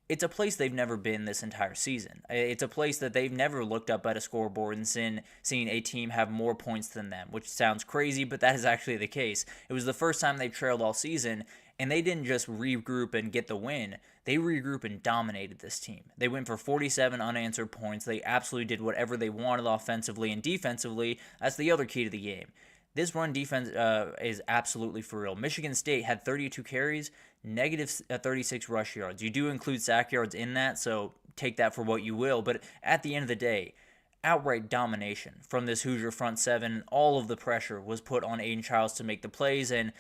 It's a place they've never been this entire season. It's a place that they've never looked up at a scoreboard and seen a team have more points than them, which sounds crazy, but that is actually the case. It was the first time they trailed all season, and they didn't just regroup and get the win. They regrouped and dominated this team. They went for 47 unanswered points. They absolutely did whatever they wanted offensively and defensively. That's the other key to the game. This run defense is absolutely for real. Michigan State had 32 carries, negative 36 rush yards. You do include sack yards in that, so take that for what you will. But at the end of the day, outright domination from this Hoosier front seven. All of the pressure was put on Aiden Childs to make the plays, and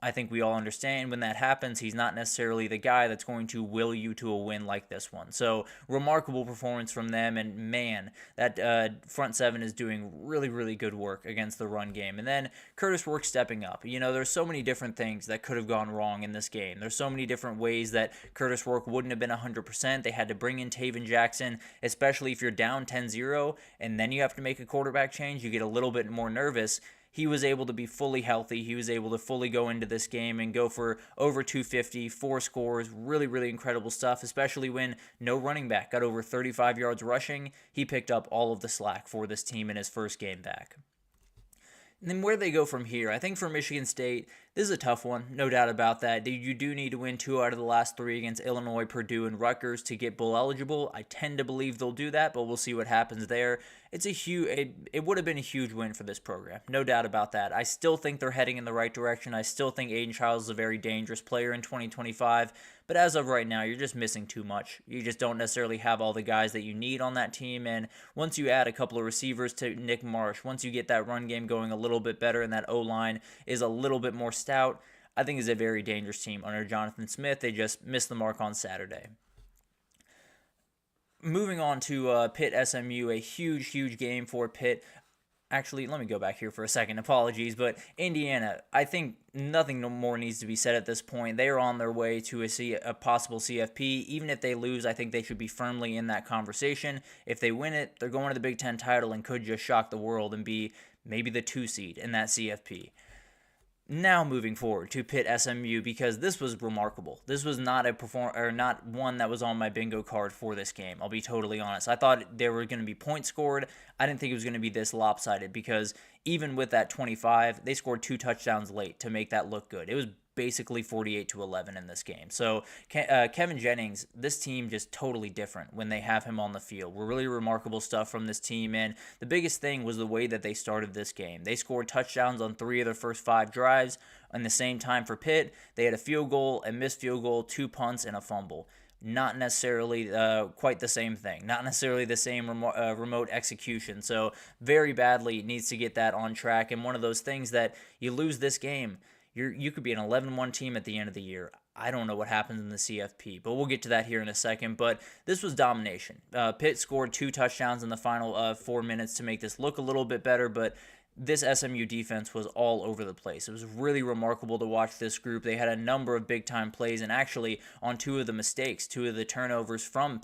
I think we all understand when that happens, he's not necessarily the guy that's going to will you to a win like this one. So, remarkable performance from them, and man, that front seven is doing really, really good work against the run game. And then Curtis Work stepping up. There's so many different things that could have gone wrong in this game. There's so many different ways that Curtis Work wouldn't have been 100%. They had to bring in Taven Jackson, especially if you're down 10-0, and then you have to make a quarterback change. You get a little bit more nervous. He was able to be fully healthy. He was able to fully go into this game and go for over 250, 4 scores. Really, really incredible stuff, especially when no running back got over 35 yards rushing. He picked up all of the slack for this team in his first game back. And then where they go from here, I think for Michigan State, this is a tough one, no doubt about that. You do need to win 2 out of the last 3 against Illinois, Purdue, and Rutgers to get bowl eligible. I tend to believe they'll do that, but we'll see what happens there. It would have been a huge win for this program, no doubt about that. I still think they're heading in the right direction. I still think Aiden Childs is a very dangerous player in 2025. But as of right now, you're just missing too much. You just don't necessarily have all the guys that you need on that team. And once you add a couple of receivers to Nick Marsh, once you get that run game going a little bit better and that O-line is a little bit more stout, I think is a very dangerous team under Jonathan Smith. They just missed the mark on Saturday. Moving on to Pitt SMU, a huge, huge game for Pitt. Actually, let me go back here for a second. Apologies, but Indiana, I think nothing more needs to be said at this point. They are on their way to a possible CFP. Even if they lose, I think they should be firmly in that conversation. If they win it, they're going to the Big Ten title and could just shock the world and be maybe the 2 seed in that CFP. Now moving forward to Pitt SMU, because this was remarkable. This was not not one that was on my bingo card for this game. I'll be totally honest. I thought there were going to be points scored. I didn't think it was going to be this lopsided, because even with that 25, they scored 2 touchdowns late to make that look good. It was basically 48-11 in this game. So Kevin Jennings, this team just totally different when they have him on the field. Really remarkable stuff from this team, and the biggest thing was the way that they started this game. They scored touchdowns on 3 of their first 5 drives. In the same time for Pitt, they had a field goal, a missed field goal, 2 punts, and a fumble. Not necessarily quite the same thing. Not necessarily the same remote execution. So very badly needs to get that on track, and one of those things that you lose this game, you could be an 11-1 team at the end of the year. I don't know what happens in the CFP, but we'll get to that here in a second. But this was domination. Pitt scored 2 touchdowns in the final 4 minutes to make this look a little bit better, but this SMU defense was all over the place. It was really remarkable to watch this group. They had a number of big-time plays, and actually on 2 of the mistakes, 2 of the turnovers from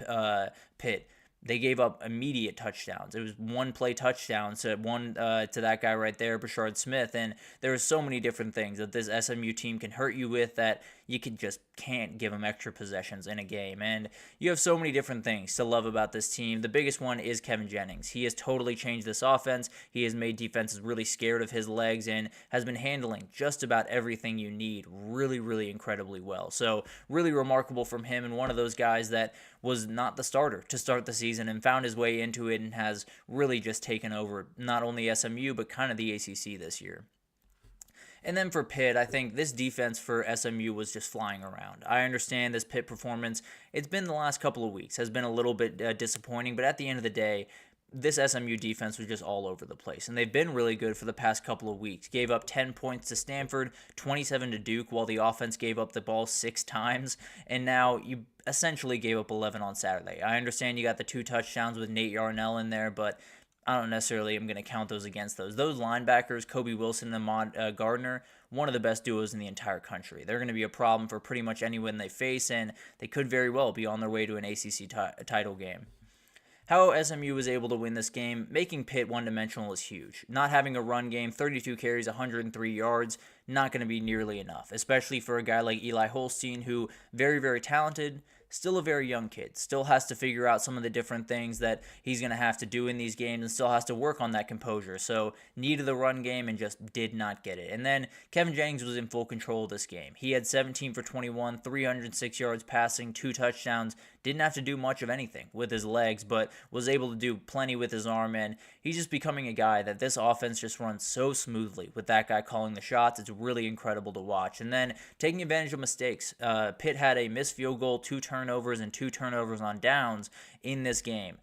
Pitt, they gave up immediate touchdowns. It was 1-play touchdowns to that guy right there, Brashard Smith. And there are so many different things that this SMU team can hurt you with that you can't give them extra possessions in a game. And you have so many different things to love about this team. The biggest one is Kevin Jennings. He has totally changed this offense. He has made defenses really scared of his legs and has been handling just about everything you need really, really incredibly well. So really remarkable from him, and one of those guys that was not the starter to start the season and found his way into it and has really just taken over not only SMU but kind of the ACC this year. And then for Pitt, I think this defense for SMU was just flying around. I understand this Pitt performance, it's been the last couple of weeks, has been a little bit disappointing, but at the end of the day, this SMU defense was just all over the place, and they've been really good for the past couple of weeks. Gave up 10 points to Stanford, 27 to Duke, while the offense gave up the ball 6 times, and now you essentially gave up 11 on Saturday. I understand you got the 2 touchdowns with Nate Yarnell in there, but I don't necessarily am going to count those against those. Those linebackers, Kobe Wilson and Ahmad Gardner, one of the best duos in the entire country. They're going to be a problem for pretty much anyone they face, and they could very well be on their way to an ACC title game. How SMU was able to win this game, making Pitt one-dimensional is huge. Not having a run game, 32 carries, 103 yards, not going to be nearly enough, especially for a guy like Eli Holstein, who very, very talented, still a very young kid, still has to figure out some of the different things that he's going to have to do in these games and still has to work on that composure. So needed the run game and just did not get it. And then Kevin Jennings was in full control of this game. He had 17 for 21, 306 yards passing, 2 touchdowns, didn't have to do much of anything with his legs, but was able to do plenty with his arm, and he's just becoming a guy that this offense just runs so smoothly with that guy calling the shots. It's really incredible to watch. And then taking advantage of mistakes. Pitt had a missed field goal, 2 turnovers, and 2 turnovers on downs in this game.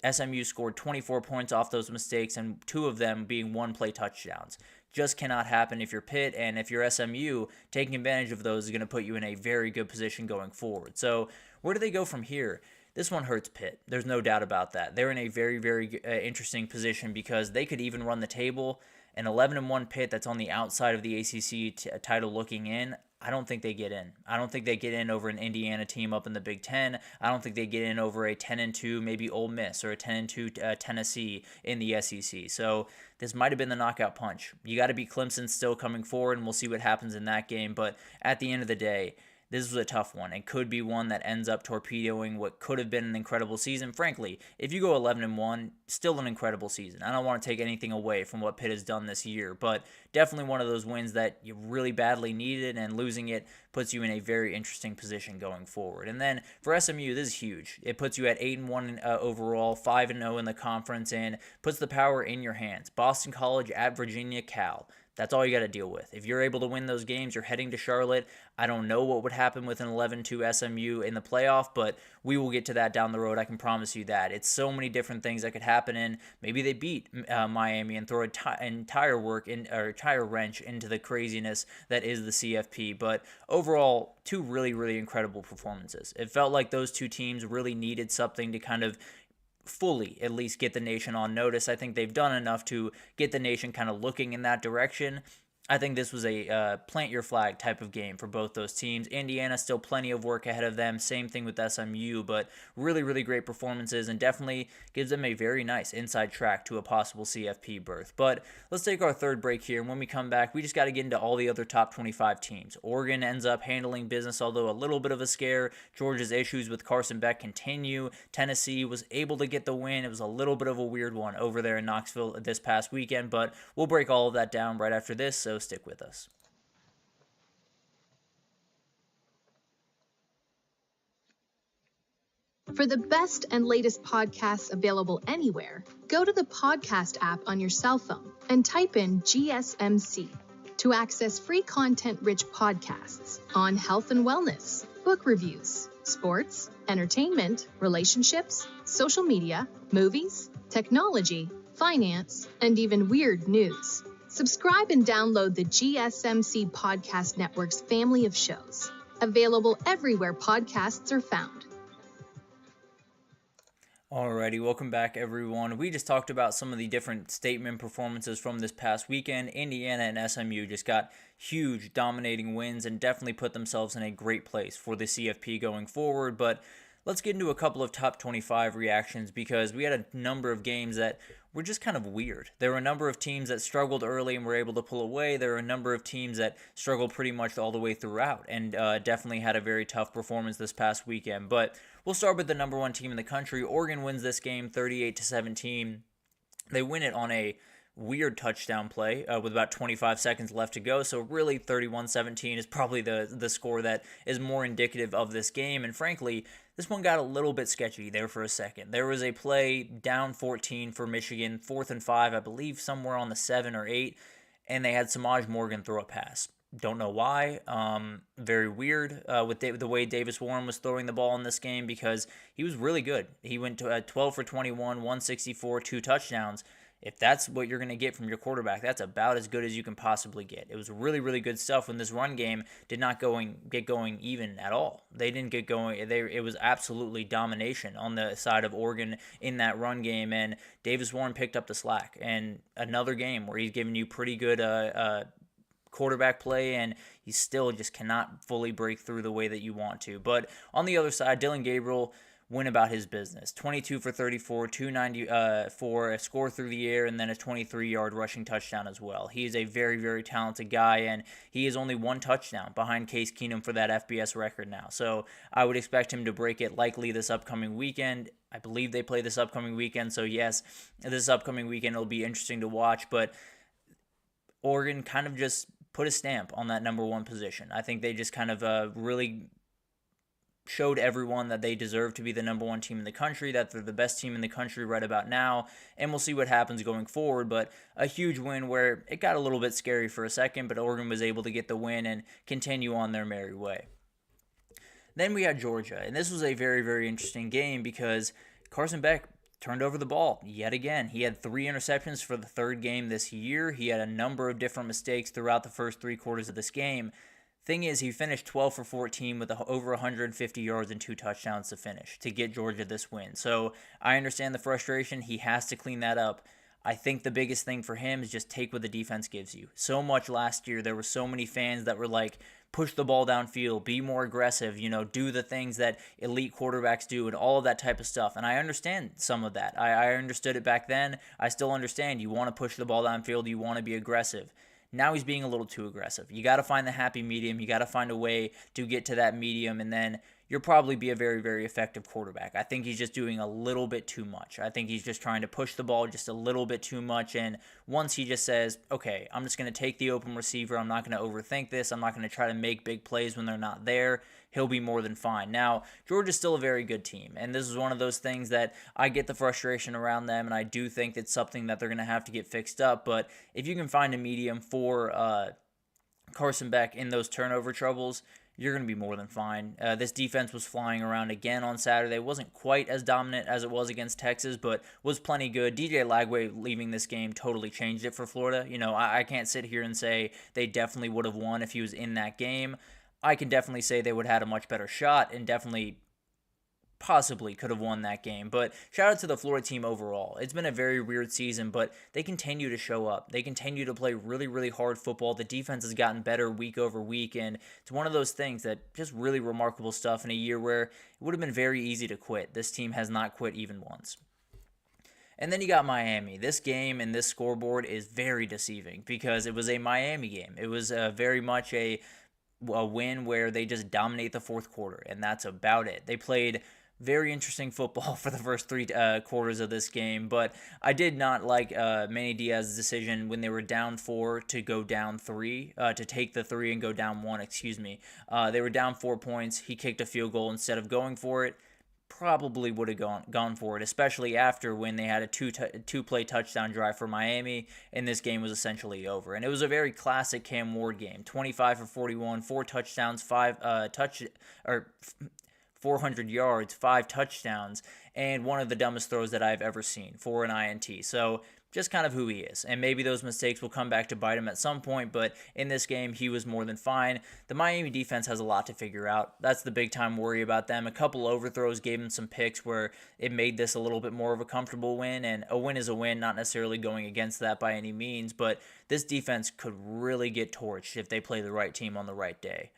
SMU scored 24 points off those mistakes, and 2 of them being one-play touchdowns. Just cannot happen if you're Pitt, and if you're SMU, taking advantage of those is going to put you in a very good position going forward. So where do they go from here? This one hurts Pitt. There's no doubt about that. They're in a very, very interesting position because they could even run the table. An 11-1 Pitt that's on the outside of the ACC title looking in, I don't think they get in. I don't think they get in over an Indiana team up in the Big Ten. I don't think they get in over a 10-2 maybe Ole Miss or a 10-2 Tennessee in the SEC. So this might have been the knockout punch. You got to beat Clemson still coming forward, and we'll see what happens in that game. But at the end of the day, this was a tough one. It could be one that ends up torpedoing what could have been an incredible season. Frankly, if you go 11-1, still an incredible season. I don't want to take anything away from what Pitt has done this year, but definitely one of those wins that you really badly needed, and losing it puts you in a very interesting position going forward. And then for SMU, this is huge. It puts you at 8-1 overall, 5-0 in the conference, and puts the power in your hands. Boston College at Virginia, Cal. That's all you got to deal with. If you're able to win those games, you're heading to Charlotte. I don't know what would happen with an 11-2 SMU in the playoff, but we will get to that down the road. I can promise you that. It's so many different things that could happen in. Maybe they beat Miami and throw an entire wrench into the craziness that is the CFP. But overall, 2 really, really incredible performances. It felt like those 2 teams really needed something to kind of fully at least get the nation on notice. I think they've done enough to get the nation kind of looking in that direction. I think this was a plant your flag type of game for both those teams. Indiana, still plenty of work ahead of them. Same thing with SMU, but really, really great performances and definitely gives them a very nice inside track to a possible CFP berth. But let's take our third break here, and when we come back, we just got to get into all the other top 25 teams. Oregon ends up handling business, although a little bit of a scare. Georgia's issues with Carson Beck continue. Tennessee was able to get the win. It was a little bit of a weird one over there in Knoxville this past weekend, but we'll break all of that down right after this, so stick with us.
For the best and latest podcasts available anywhere, go to the podcast app on your cell phone and type in GSMC to access free content-rich podcasts on health and wellness, book reviews, sports, entertainment, relationships, social media, movies, technology, finance, and even weird news. Subscribe and download the GSMC Podcast Network's family of shows, available everywhere podcasts are found.
Alrighty, welcome back everyone. We just talked about some of the different statement performances from this past weekend. Indiana and SMU just got huge dominating wins and definitely put themselves in a great place for the CFP going forward, but let's get into a couple of top 25 reactions because we had a number of games that were just kind of weird. There were a number of teams that struggled early and were able to pull away. There were a number of teams that struggled pretty much all the way throughout and definitely had a very tough performance this past weekend. But we'll start with the number 1 team in the country. Oregon wins this game 38-17. They win it on a weird touchdown play with about 25 seconds left to go. So really 31-17 is probably the score that is more indicative of this game. And frankly, this one got a little bit sketchy there for a second. There was a play down 14 for Michigan, 4th and 5, I believe somewhere on the 7 or 8, and they had Samaj Morgan throw a pass. Don't know why. Very weird with the way Davis Warren was throwing the ball in this game, because he was really good. He went to 12 for 21, 164, 2 touchdowns. If that's what you're going to get from your quarterback, that's about as good as you can possibly get. It was really, really good stuff when this run game did not get going even at all. They didn't get going. It was absolutely domination on the side of Oregon in that run game, and Davis Warren picked up the slack. And another game where he's giving you pretty good quarterback play, and he still just cannot fully break through the way that you want to. But on the other side, Dillon Gabriel went about his business. 22 for 34, 294, a score through the air, and then a 23-yard rushing touchdown as well. He is a very, very talented guy, and he is only 1 touchdown behind Case Keenum for that FBS record now. So I would expect him to break it likely this upcoming weekend. I believe they play this upcoming weekend, so yes, this upcoming weekend it'll be interesting to watch, but Oregon kind of just put a stamp on that number 1 position. I think they just kind of really showed everyone that they deserve to be the number 1 team in the country, that they're the best team in the country right about now, and we'll see what happens going forward. But a huge win where it got a little bit scary for a second, but Oregon was able to get the win and continue on their merry way. Then we had Georgia, and this was a very, very interesting game because Carson Beck turned over the ball yet again. He had 3 interceptions for the 3rd game this year. He had a number of different mistakes throughout the first 3 quarters of this game. Thing is, he finished 12 for 14 with over 150 yards and 2 touchdowns to finish to get Georgia this win. So I understand the frustration. He has to clean that up. I think the biggest thing for him is just take what the defense gives you. So much last year, there were so many fans that were like, push the ball downfield, be more aggressive, do the things that elite quarterbacks do and all of that type of stuff. And I understand some of that. I understood it back then. I still understand. You want to push the ball downfield. You want to be aggressive. Now he's being a little too aggressive. You got to find the happy medium. You got to find a way to get to that medium, and then you'll probably be a very, very effective quarterback. I think he's just doing a little bit too much. I think he's just trying to push the ball just a little bit too much, and once he just says, okay, I'm just going to take the open receiver, I'm not going to overthink this, I'm not going to try to make big plays when they're not there, he'll be more than fine. Now, Georgia's still a very good team, and this is one of those things that I get the frustration around them, and I do think it's something that they're going to have to get fixed up, but if you can find a medium for Carson Beck in those turnover troubles, you're going to be more than fine. This defense was flying around again on Saturday. It wasn't quite as dominant as it was against Texas, but was plenty good. DJ Lagway leaving this game totally changed it for Florida. I can't sit here and say they definitely would have won if he was in that game. I can definitely say they would have had a much better shot and definitely possibly could have won that game. But shout out to the Florida team overall. It's been a very weird season, but they continue to show up. They continue to play really, really hard football. The defense has gotten better week over week, and it's one of those things that just really remarkable stuff in a year where it would have been very easy to quit. This team has not quit even once. And then you got Miami. This game and this scoreboard is very deceiving because it was a Miami game. It was very much a win where they just dominate the fourth quarter, and that's about it. They played very interesting football for the first 3 quarters of this game, but I did not like Manny Diaz's decision when they were down 4 to go down 3, to take the 3 and go down 1, They were down 4 points. He kicked a field goal instead of going for it. Probably would have gone for it, especially after when they had a two-play touchdown drive for Miami, and this game was essentially over. And it was a very classic Cam Ward game. 25 for 41, 4 touchdowns, 400 yards, 5 touchdowns, and one of the dumbest throws that I've ever seen for an INT. So just kind of who he is. And maybe those mistakes will come back to bite him at some point, but in this game, he was more than fine. The Miami defense has a lot to figure out. That's the big-time worry about them. A couple overthrows gave him some picks where it made this a little bit more of a comfortable win, and a win is a win, not necessarily going against that by any means, but this defense could really get torched if they play the right team on the right day.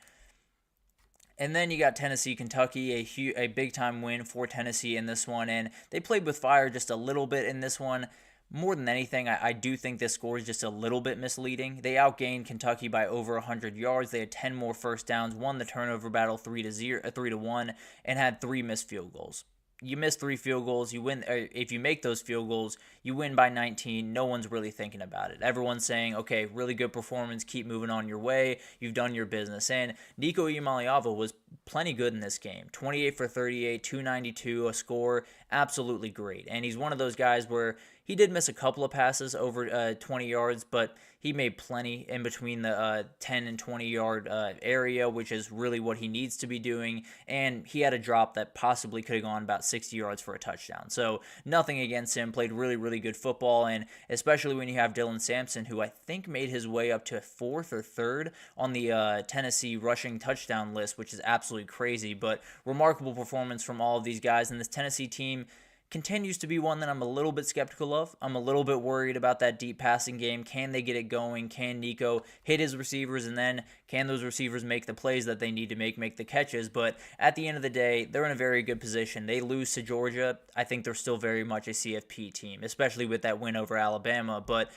And then you got Tennessee, Kentucky, a big-time win for Tennessee in this one, and they played with fire just a little bit in this one. More than anything, I do think this score is just a little bit misleading. They outgained Kentucky by over 100 yards. They had 10 more first downs, won the turnover battle 3-1, and had 3 missed field goals. you miss 3 field goals, you win. If you make those field goals, you win by 19. No one's really thinking about it. Everyone's saying, okay, really good performance, keep moving on your way. You've done your business. And Nico Iamaleava was plenty good in this game. 28 for 38, 292, a score, absolutely great. And he's one of those guys where he did miss a couple of passes over 20 yards, but he made plenty in between the 10 and 20-yard area, which is really what he needs to be doing. And he had a drop that possibly could have gone about 60 yards for a touchdown. So nothing against him. Played really, really good football, and especially when you have Dylan Sampson, who I think made his way up to 4th or 3rd on the Tennessee rushing touchdown list, which is absolutely crazy. But remarkable performance from all of these guys, and this Tennessee team continues to be one that I'm a little bit skeptical of. I'm a little bit worried about that deep passing game. Can they get it going? Can Nico hit his receivers? And then can those receivers make the plays that they need to make the catches? But at the end of the day, they're in a very good position. They lose to Georgia. I think they're still very much a CFP team, especially with that win over Alabama. But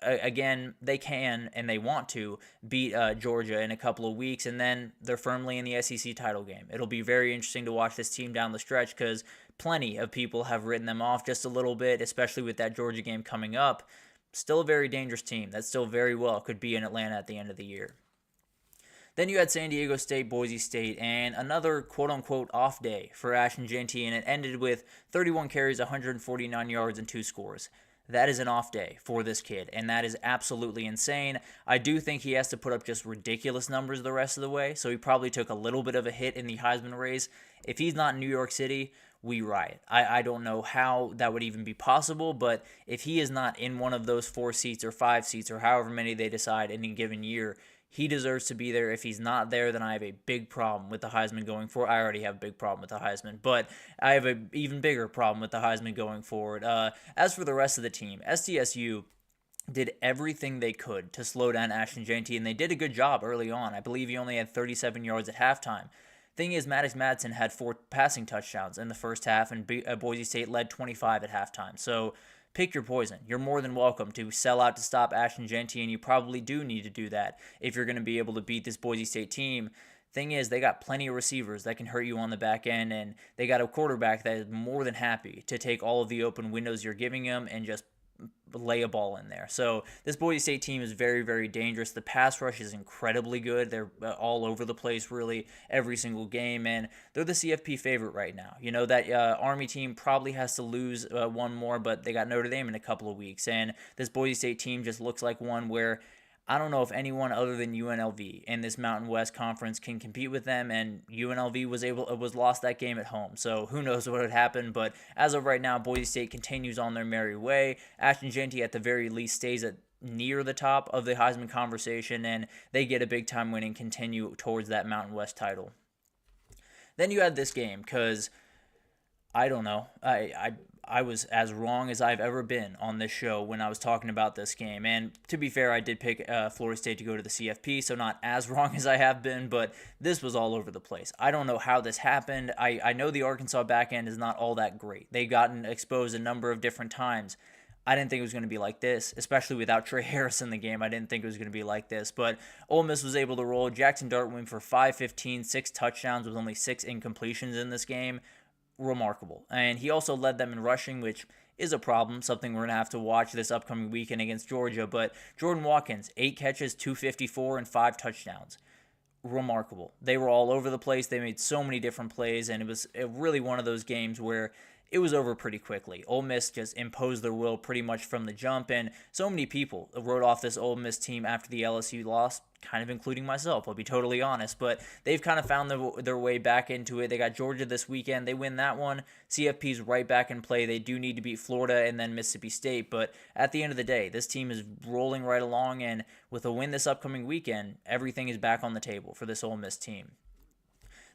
again, they can and they want to beat Georgia in a couple of weeks, and then they're firmly in the SEC title game. It'll be very interesting to watch this team down the stretch because plenty of people have written them off just a little bit, especially with that Georgia game coming up. Still a very dangerous team that still very well could be in Atlanta at the end of the year. Then you had San Diego State, Boise State, and another quote-unquote off day for Ashton Jeanty, and it ended with 31 carries, 149 yards, and 2 scores. That is an off day for this kid, and that is absolutely insane. I do think he has to put up just ridiculous numbers the rest of the way, so he probably took a little bit of a hit in the Heisman race. If he's not in New York City, we riot. I don't know how that would even be possible, but if he is not in one of those 4 seats or 5 seats or however many they decide in a given year, he deserves to be there. If he's not there, then I have a big problem with the Heisman going forward. I already have a big problem with the Heisman, but I have an even bigger problem with the Heisman going forward. As for the rest of the team, SDSU did everything they could to slow down Ashton Jeanty, and they did a good job early on. I believe he only had 37 yards at halftime. Thing is, Maddox Madsen had 4 passing touchdowns in the first half, and Boise State led 25 at halftime. So pick your poison. You're more than welcome to sell out to stop Ashton Jeanty, and you probably do need to do that if you're going to be able to beat this Boise State team. Thing is, they got plenty of receivers that can hurt you on the back end, and they got a quarterback that is more than happy to take all of the open windows you're giving him and just lay a ball in there. So this Boise State team is very, very dangerous. The pass rush is incredibly good. They're all over the place, really, every single game, and they're the CFP favorite right now. You know, that Army team probably has to lose one more, but they got Notre Dame in a couple of weeks, and this Boise State team just looks like one where I don't know if anyone other than UNLV in this Mountain West Conference can compete with them, and UNLV was lost that game at home. So who knows what would happen, but as of right now, Boise State continues on their merry way. Ashton Jeanty at the very least stays at near the top of the Heisman conversation, and they get a big-time win and continue towards that Mountain West title. Then you had this game, because I don't know. I was as wrong as I've ever been on this show when I was talking about this game. And to be fair, I did pick Florida State to go to the CFP, so not as wrong as I have been, but this was all over the place. I don't know how this happened. I know the Arkansas back end is not all that great. They gotten exposed a number of different times. I didn't think it was going to be like this, especially without Trey Harris in the game. I didn't think it was going to be like this, but Ole Miss was able to roll. Jackson Dart went for 515, 6 touchdowns with only 6 incompletions in this game. Remarkable. And he also led them in rushing, which is a problem, something we're going to have to watch this upcoming weekend against Georgia. But Jordan Watkins, 8 catches, 254, and 5 touchdowns. Remarkable. They were all over the place. They made so many different plays, and it was really one of those games where it was over pretty quickly. Ole Miss just imposed their will pretty much from the jump, and so many people wrote off this Ole Miss team after the LSU loss, kind of including myself, I'll be totally honest, but they've kind of found their way back into it. They got Georgia this weekend. They win that one. CFP's right back in play. They do need to beat Florida and then Mississippi State, but at the end of the day, this team is rolling right along, and with a win this upcoming weekend, everything is back on the table for this Ole Miss team.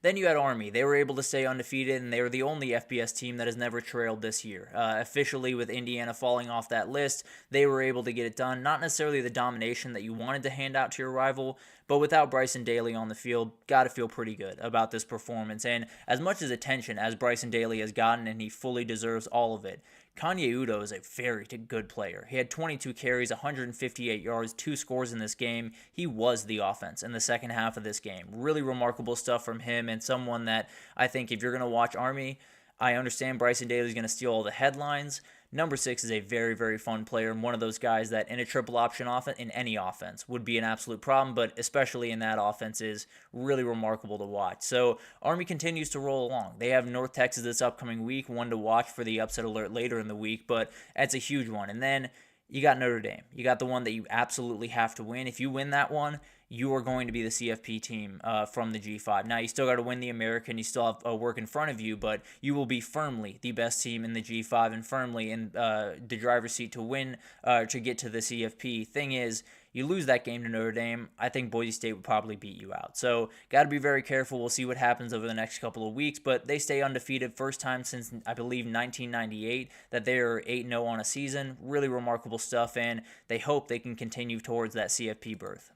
Then you had Army. They were able to stay undefeated, and they were the only FBS team that has never trailed this year. Officially, with Indiana falling off that list, they were able to get it done. Not necessarily the domination that you wanted to hand out to your rival, but without Bryson Daly on the field, got to feel pretty good about this performance. And as much as attention as Bryson Daly has gotten, and he fully deserves all of it, Kanye Udoh is a very good player. He had 22 carries, 158 yards, 2 scores in this game. He was the offense in the second half of this game. Really remarkable stuff from him, and someone that I think if you're going to watch Army, I understand Bryson Daly is going to steal all the headlines. Number 6 is a very, very fun player and one of those guys that in a triple option offense, in any offense, would be an absolute problem, but especially in that offense is really remarkable to watch. So Army continues to roll along. They have North Texas this upcoming week, one to watch for the upset alert later in the week, but that's a huge one. And then you got Notre Dame. You got the one that you absolutely have to win. If you win that one, you are going to be the CFP team from the G5. Now, you still got to win the American. You still have work in front of you, but you will be firmly the best team in the G5 and firmly in the driver's seat to win, to get to the CFP. Thing is, you lose that game to Notre Dame, I think Boise State would probably beat you out. So, got to be very careful. We'll see what happens over the next couple of weeks, but they stay undefeated. First time since, I believe, 1998 that they are 8-0 on a season. Really remarkable stuff, and they hope they can continue towards that CFP berth.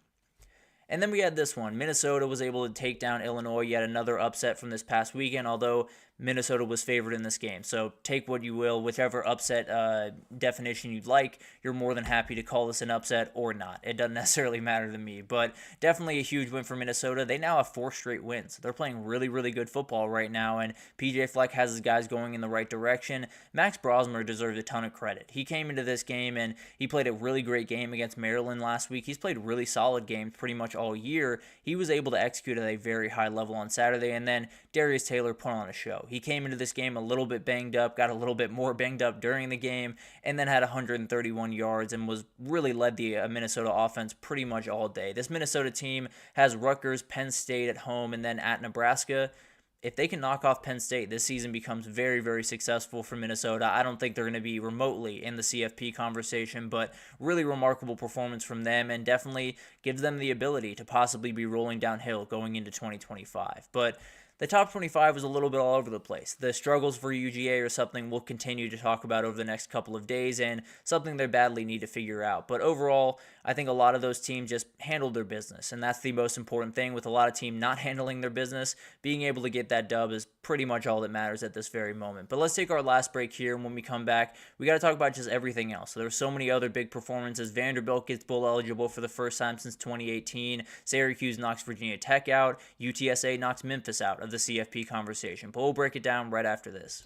And then we had this one. Minnesota was able to take down Illinois, yet another upset from this past weekend, although Minnesota was favored in this game. So take what you will, whichever upset definition you'd like. You're more than happy to call this an upset or not. It doesn't necessarily matter to me, but definitely a huge win for Minnesota. They now have 4 straight wins. They're playing really, really good football right now, and PJ Fleck has his guys going in the right direction. Max Brosmer deserves a ton of credit. He came into this game, and he played a really great game against Maryland last week. He's played really solid games pretty much all year. He was able to execute at a very high level on Saturday, and then Darius Taylor put on a show. He came into this game a little bit banged up, got a little bit more banged up during the game, and then had 131 yards and was really led the Minnesota offense pretty much all day. This Minnesota team has Rutgers, Penn State at home, and then at Nebraska. If they can knock off Penn State, this season becomes very, very successful for Minnesota. I don't think they're going to be remotely in the CFP conversation, but really remarkable performance from them and definitely gives them the ability to possibly be rolling downhill going into 2025. But the top 25 was a little bit all over the place. The struggles for UGA are something we'll continue to talk about over the next couple of days and something they badly need to figure out. But overall, I think a lot of those teams just handled their business, and that's the most important thing. With a lot of teams not handling their business, being able to get that dub is pretty much all that matters at this very moment. But let's take our last break here, and when we come back, we got to talk about just everything else. So there were so many other big performances. Vanderbilt gets bowl eligible for the first time since 2018. Syracuse knocks Virginia Tech out. UTSA knocks Memphis out of the CFP conversation. But we'll break it down right after this.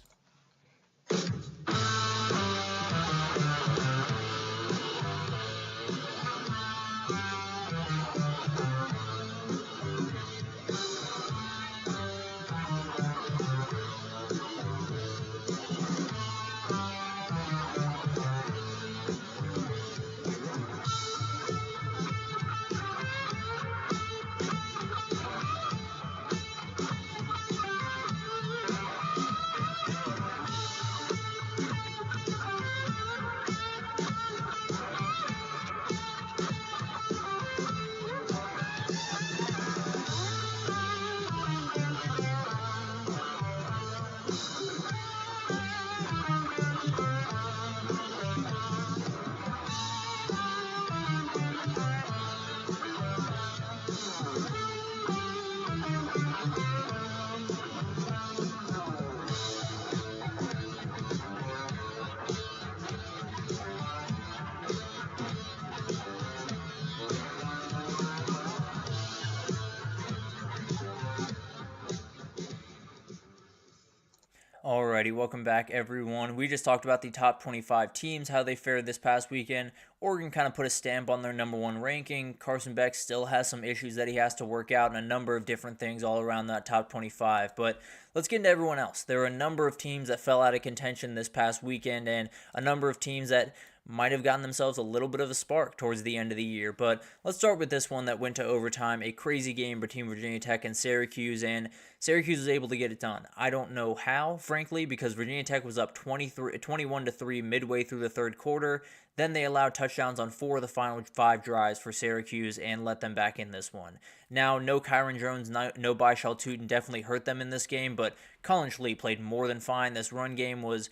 Alrighty, welcome back everyone. We just talked about the top 25 teams, how they fared this past weekend. Oregon kind of put a stamp on their number 1 ranking. Carson Beck still has some issues that he has to work out and a number of different things all around that top 25. But let's get into everyone else. There were a number of teams that fell out of contention this past weekend and a number of teams that might have gotten themselves a little bit of a spark towards the end of the year. But let's start with this one that went to overtime, a crazy game between Virginia Tech and Syracuse was able to get it done. I don't know how, frankly, because Virginia Tech was up 21-3 midway through the third quarter. Then they allowed touchdowns on 4 of the final 5 drives for Syracuse and let them back in this one. Now, no Kyron Jones, no Baishal Tootin definitely hurt them in this game, but Colin Schlee played more than fine. This run game was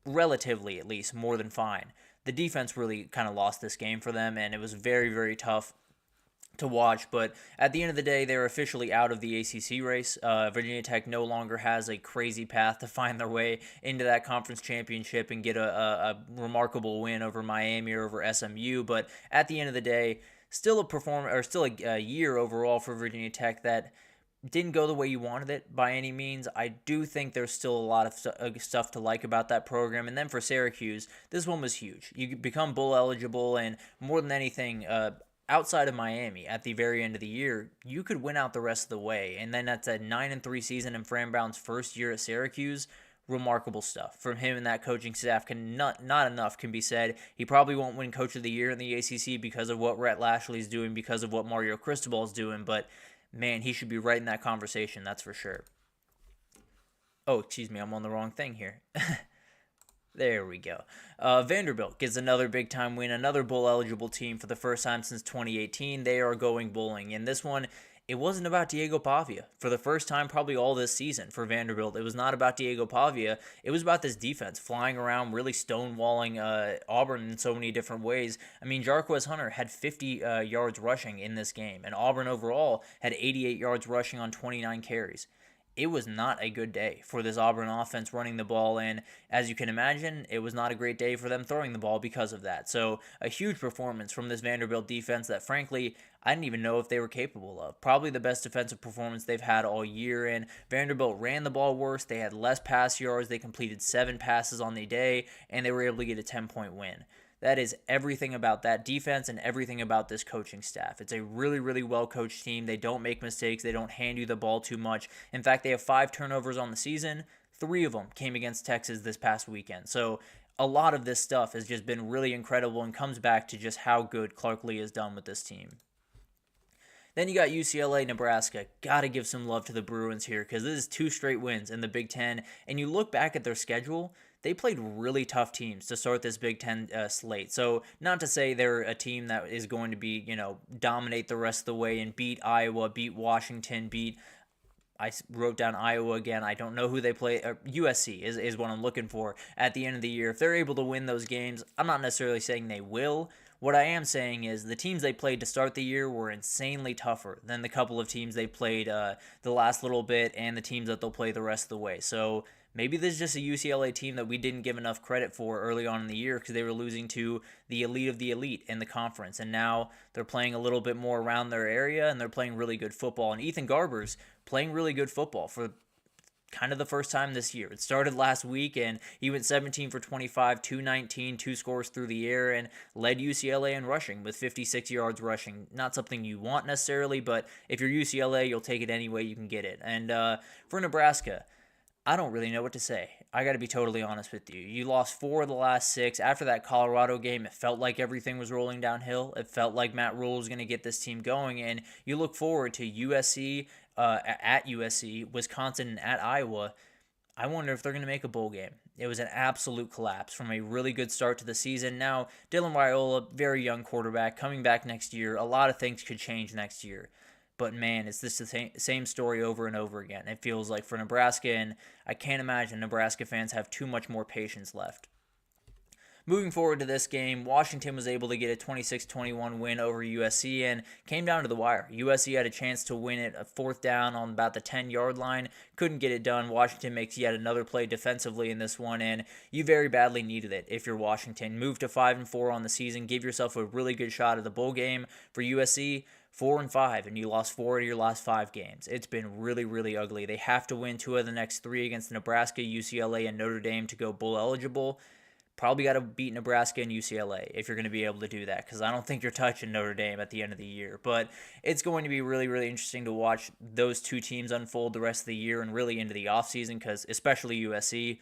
relatively, at least, more than fine. The defense really kind of lost this game for them, and it was very, very tough to watch. But at the end of the day, they're officially out of the ACC race. Virginia Tech no longer has a crazy path to find their way into that conference championship and get a remarkable win over Miami or over SMU. But at the end of the day, still a year overall for Virginia Tech that didn't go the way you wanted it by any means. I do think there's still a lot of stuff to like about that program. And then for Syracuse, this one was huge. You become bowl eligible, and more than anything, outside of Miami at the very end of the year, you could win out the rest of the way. And then that's a 9-3 season in Fran Brown's first year at Syracuse. Remarkable stuff from him and that coaching staff. Not enough can be said. He probably won't win Coach of the Year in the ACC because of what Rhett Lashley's doing, because of what Mario Cristobal's doing, but man, he should be right in that conversation, that's for sure. Oh, excuse me, I'm on the wrong thing here. There we go. Vanderbilt gets another big-time win, another bowl-eligible team for the first time since 2018. They are going bowling, and this one, it wasn't about Diego Pavia. For the first time probably all this season for Vanderbilt, it was not about Diego Pavia. It was about this defense flying around, really stonewalling Auburn in so many different ways. I mean, Jarquez Hunter had 50 yards rushing in this game, and Auburn overall had 88 yards rushing on 29 carries. It was not a good day for this Auburn offense running the ball, and as you can imagine, it was not a great day for them throwing the ball because of that. So a huge performance from this Vanderbilt defense that, frankly, I didn't even know if they were capable of. Probably the best defensive performance they've had all year, and Vanderbilt ran the ball worse. They had less pass yards. They completed 7 passes on the day, and they were able to get a 10-point win. That is everything about that defense and everything about this coaching staff. It's a really, really well-coached team. They don't make mistakes. They don't hand you the ball too much. In fact, they have 5 turnovers on the season. 3 of them came against Texas this past weekend. So a lot of this stuff has just been really incredible and comes back to just how good Clark Lee has done with this team. Then you got UCLA, Nebraska. Got to give some love to the Bruins here because this is 2 straight wins in the Big Ten. And you look back at their schedule, they played really tough teams to start this Big Ten slate. So not to say they're a team that is going to be, dominate the rest of the way and beat Iowa, beat Washington, I wrote down Iowa again. I don't know who they play. USC is what I'm looking for at the end of the year. If they're able to win those games, I'm not necessarily saying they will. What I am saying is the teams they played to start the year were insanely tougher than the couple of teams they played the last little bit and the teams that they'll play the rest of the way. So maybe this is just a UCLA team that we didn't give enough credit for early on in the year because they were losing to the elite of the elite in the conference. And now they're playing a little bit more around their area and they're playing really good football. And Ethan Garber's playing really good football for kind of the first time this year. It started last week and he went 17 for 25, 219, 2 scores through the air, and led UCLA in rushing with 56 yards rushing. Not something you want necessarily, but if you're UCLA, you'll take it any way you can get it. And for Nebraska, I don't really know what to say. I got to be totally honest with you. You lost 4 of the last 6. After that Colorado game, it felt like everything was rolling downhill. It felt like Matt Rhule was going to get this team going, and you look forward to USC, at USC, Wisconsin, and at Iowa. I wonder if they're going to make a bowl game. It was an absolute collapse from a really good start to the season. Now, Dylan Raiola, very young quarterback, coming back next year. A lot of things could change next year. But man, it's just the same story over and over again. It feels like for Nebraska, and I can't imagine Nebraska fans have too much more patience left. Moving forward to this game, Washington was able to get a 26-21 win over USC and came down to the wire. USC had a chance to win it, a 4th down on about the 10-yard line. Couldn't get it done. Washington makes yet another play defensively in this one, and you very badly needed it if you're Washington. Move to 5-4 on the season. Give yourself a really good shot at the bowl game. For USC, 4-5, and you lost 4 of your last 5 games. It's been really, really ugly. They have to win 2 of the next 3 against Nebraska, UCLA, and Notre Dame to go bowl eligible. Probably got to beat Nebraska and UCLA if you're going to be able to do that, because I don't think you're touching Notre Dame at the end of the year. But it's going to be really, really interesting to watch those 2 teams unfold the rest of the year and really into the offseason, because especially USC,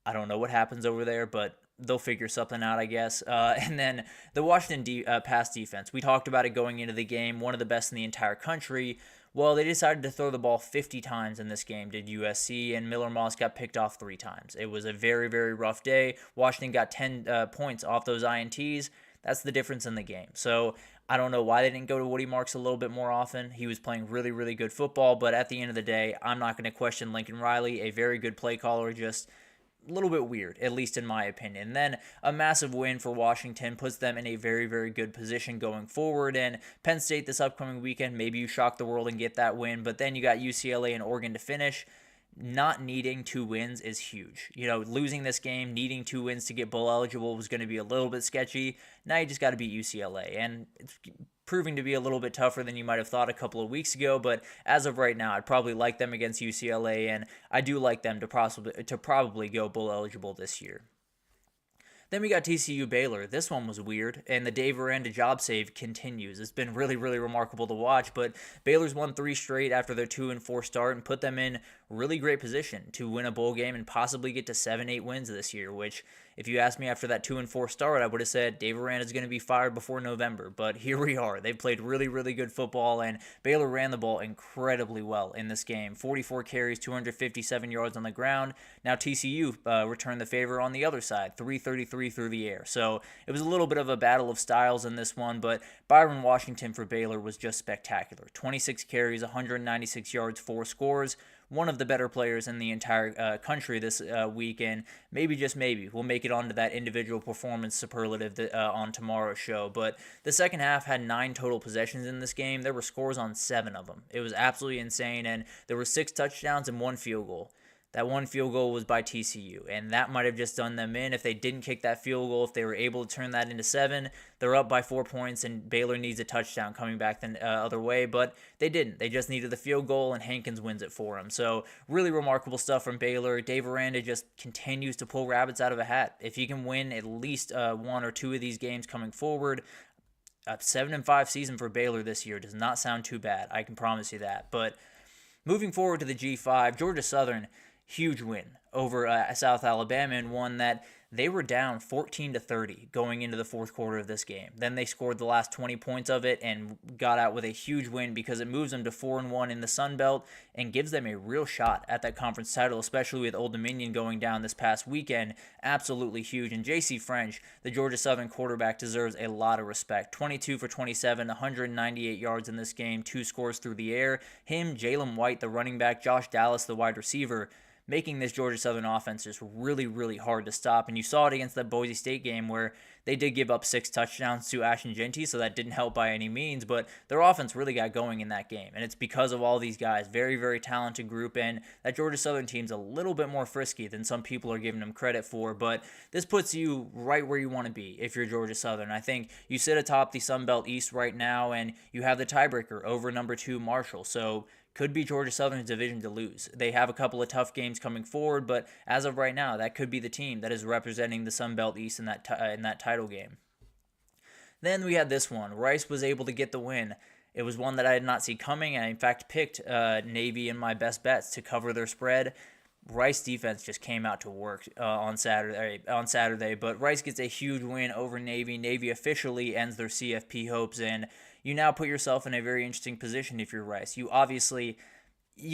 I don't know what happens over there, but they'll figure something out, I guess. And then the Washington pass defense. We talked about it going into the game, one of the best in the entire country. Well, they decided to throw the ball 50 times in this game, did USC, and Miller Moss got picked off 3 times. It was a very, very rough day. Washington got 10 points off those INTs. That's the difference in the game. So I don't know why they didn't go to Woody Marks a little bit more often. He was playing really, really good football, but at the end of the day, I'm not going to question Lincoln Riley, a very good play caller, just a little bit weird, at least in my opinion. Then a massive win for Washington puts them in a very, very good position going forward. And Penn State this upcoming weekend, maybe you shock the world and get that win, but then you got UCLA and Oregon to finish. not needing 2 wins is huge. Losing this game, needing 2 wins to get bowl eligible was going to be a little bit sketchy. Now you just got to beat UCLA, and it's proving to be a little bit tougher than you might have thought a couple of weeks ago, but as of right now, I'd probably like them against UCLA, and I do like them to probably go bowl eligible this year. Then we got TCU Baylor. This one was weird, and the Dave Aranda job save continues. It's been really, really remarkable to watch, but Baylor's won 3 straight after their 2-4 start and put them in really great position to win a bowl game and possibly get to 7-8 wins this year, which, if you asked me after that 2-4 start, I would have said Dave Aranda's going to be fired before November, but here we are. They played really, really good football, and Baylor ran the ball incredibly well in this game. 44 carries, 257 yards on the ground. Now TCU returned the favor on the other side, 333 through the air. So it was a little bit of a battle of styles in this one, but Byron Washington for Baylor was just spectacular. 26 carries, 196 yards, 4 scores. One of the better players in the entire country this week, and maybe, just maybe, we'll make it onto that individual performance superlative on tomorrow's show. But the second half had 9 total possessions in this game. There were scores on 7 of them. It was absolutely insane, and there were 6 touchdowns and 1 field goal. That 1 field goal was by TCU, and that might have just done them in. If they didn't kick that field goal, if they were able to turn that into 7, they're up by 4 points, and Baylor needs a touchdown coming back the other way, but they didn't. They just needed the field goal, and Hankins wins it for them. So really remarkable stuff from Baylor. Dave Aranda just continues to pull rabbits out of a hat. If he can win at least 1 or 2 of these games coming forward, a 7-5 season for Baylor this year does not sound too bad. I can promise you that. But moving forward to the G5, Georgia Southern, huge win over South Alabama, and one that they were down 14-30 going into the fourth quarter of this game. Then they scored the last 20 points of it and got out with a huge win because it moves them to 4-1 in the Sun Belt and gives them a real shot at that conference title, especially with Old Dominion going down this past weekend. Absolutely huge. And J.C. French, the Georgia Southern quarterback, deserves a lot of respect. 22 for 27, 198 yards in this game, 2 scores through the air. Him, Jalen White, the running back, Josh Dallas, the wide receiver, making this Georgia Southern offense just really, really hard to stop. And you saw it against that Boise State game where they did give up 6 touchdowns to Ashton Genty, so that didn't help by any means, but their offense really got going in that game. And it's because of all these guys. Very, very talented group, and that Georgia Southern team's a little bit more frisky than some people are giving them credit for, but this puts you right where you want to be if you're Georgia Southern. I think you sit atop the Sun Belt East right now, and you have the tiebreaker over number 2 Marshall, so could be Georgia Southern's division to lose. They have a couple of tough games coming forward, but as of right now, that could be the team that is representing the Sun Belt East in that title game. Then we had this one. Rice was able to get the win. It was one that I did not see coming. I, in fact, picked Navy in my best bets to cover their spread. Rice defense just came out to work on Saturday, but Rice gets a huge win over Navy. Navy officially ends their CFP hopes, and you now put yourself in a very interesting position if you're Rice. You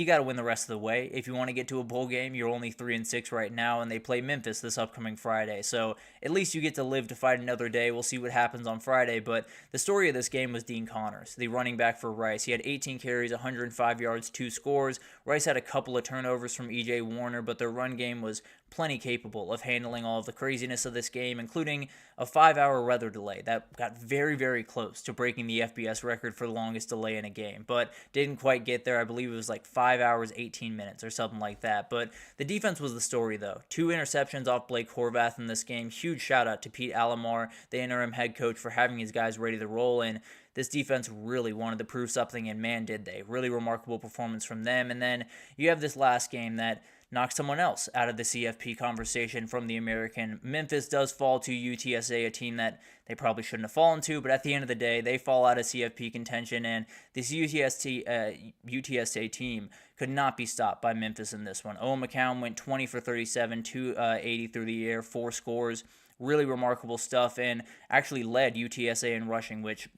got to win the rest of the way. If you want to get to a bowl game, you're only 3-6 right now, and they play Memphis this upcoming Friday. So at least you get to live to fight another day. We'll see what happens on Friday. But the story of this game was Dean Connors, the running back for Rice. He had 18 carries, 105 yards, 2 scores. Rice had a couple of turnovers from E.J. Warner, but their run game was plenty capable of handling all of the craziness of this game, including a 5-hour weather delay that got very, very close to breaking the FBS record for the longest delay in a game, but didn't quite get there. I believe it was like 5 hours, 18 minutes or something like that. But the defense was the story, though. 2 interceptions off Blake Horvath in this game. Huge shout out to Pete Alomar, the interim head coach, for having his guys ready to roll, and this defense really wanted to prove something, and man, did they. Really remarkable performance from them. And then you have this last game that knocked someone else out of the CFP conversation from the American. Memphis does fall to UTSA, a team that they probably shouldn't have fallen to, but at the end of the day, they fall out of CFP contention, and this UTSA team could not be stopped by Memphis in this one. Owen McCown went 20 for 37, 280 through the air, 4 scores. Really remarkable stuff, and actually led UTSA in rushing, which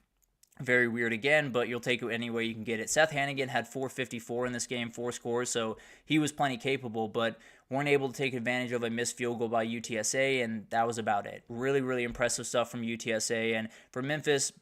very weird again, but you'll take it any way you can get it. Seth Hannigan had 454 in this game, 4 scores, so he was plenty capable, but weren't able to take advantage of a missed field goal by UTSA, and that was about it. Really, really impressive stuff from UTSA, and for Memphis,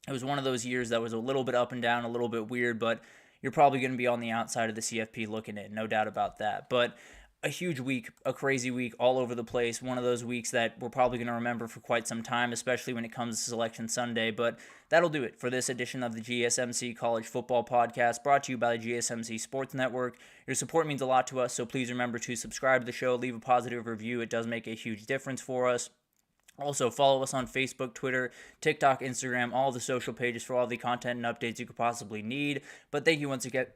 it was one of those years that was a little bit up and down, a little bit weird, but you're probably going to be on the outside of the CFP looking in, no doubt about that. But a huge week, a crazy week, all over the place. One of those weeks that we're probably going to remember for quite some time, especially when it comes to Selection Sunday. But that'll do it for this edition of the GSMC College Football Podcast, brought to you by the GSMC Sports Network. Your support means a lot to us, so please remember to subscribe to the show, leave a positive review. It does make a huge difference for us. Also, follow us on Facebook, Twitter, TikTok, Instagram, all the social pages for all the content and updates you could possibly need. But thank you once again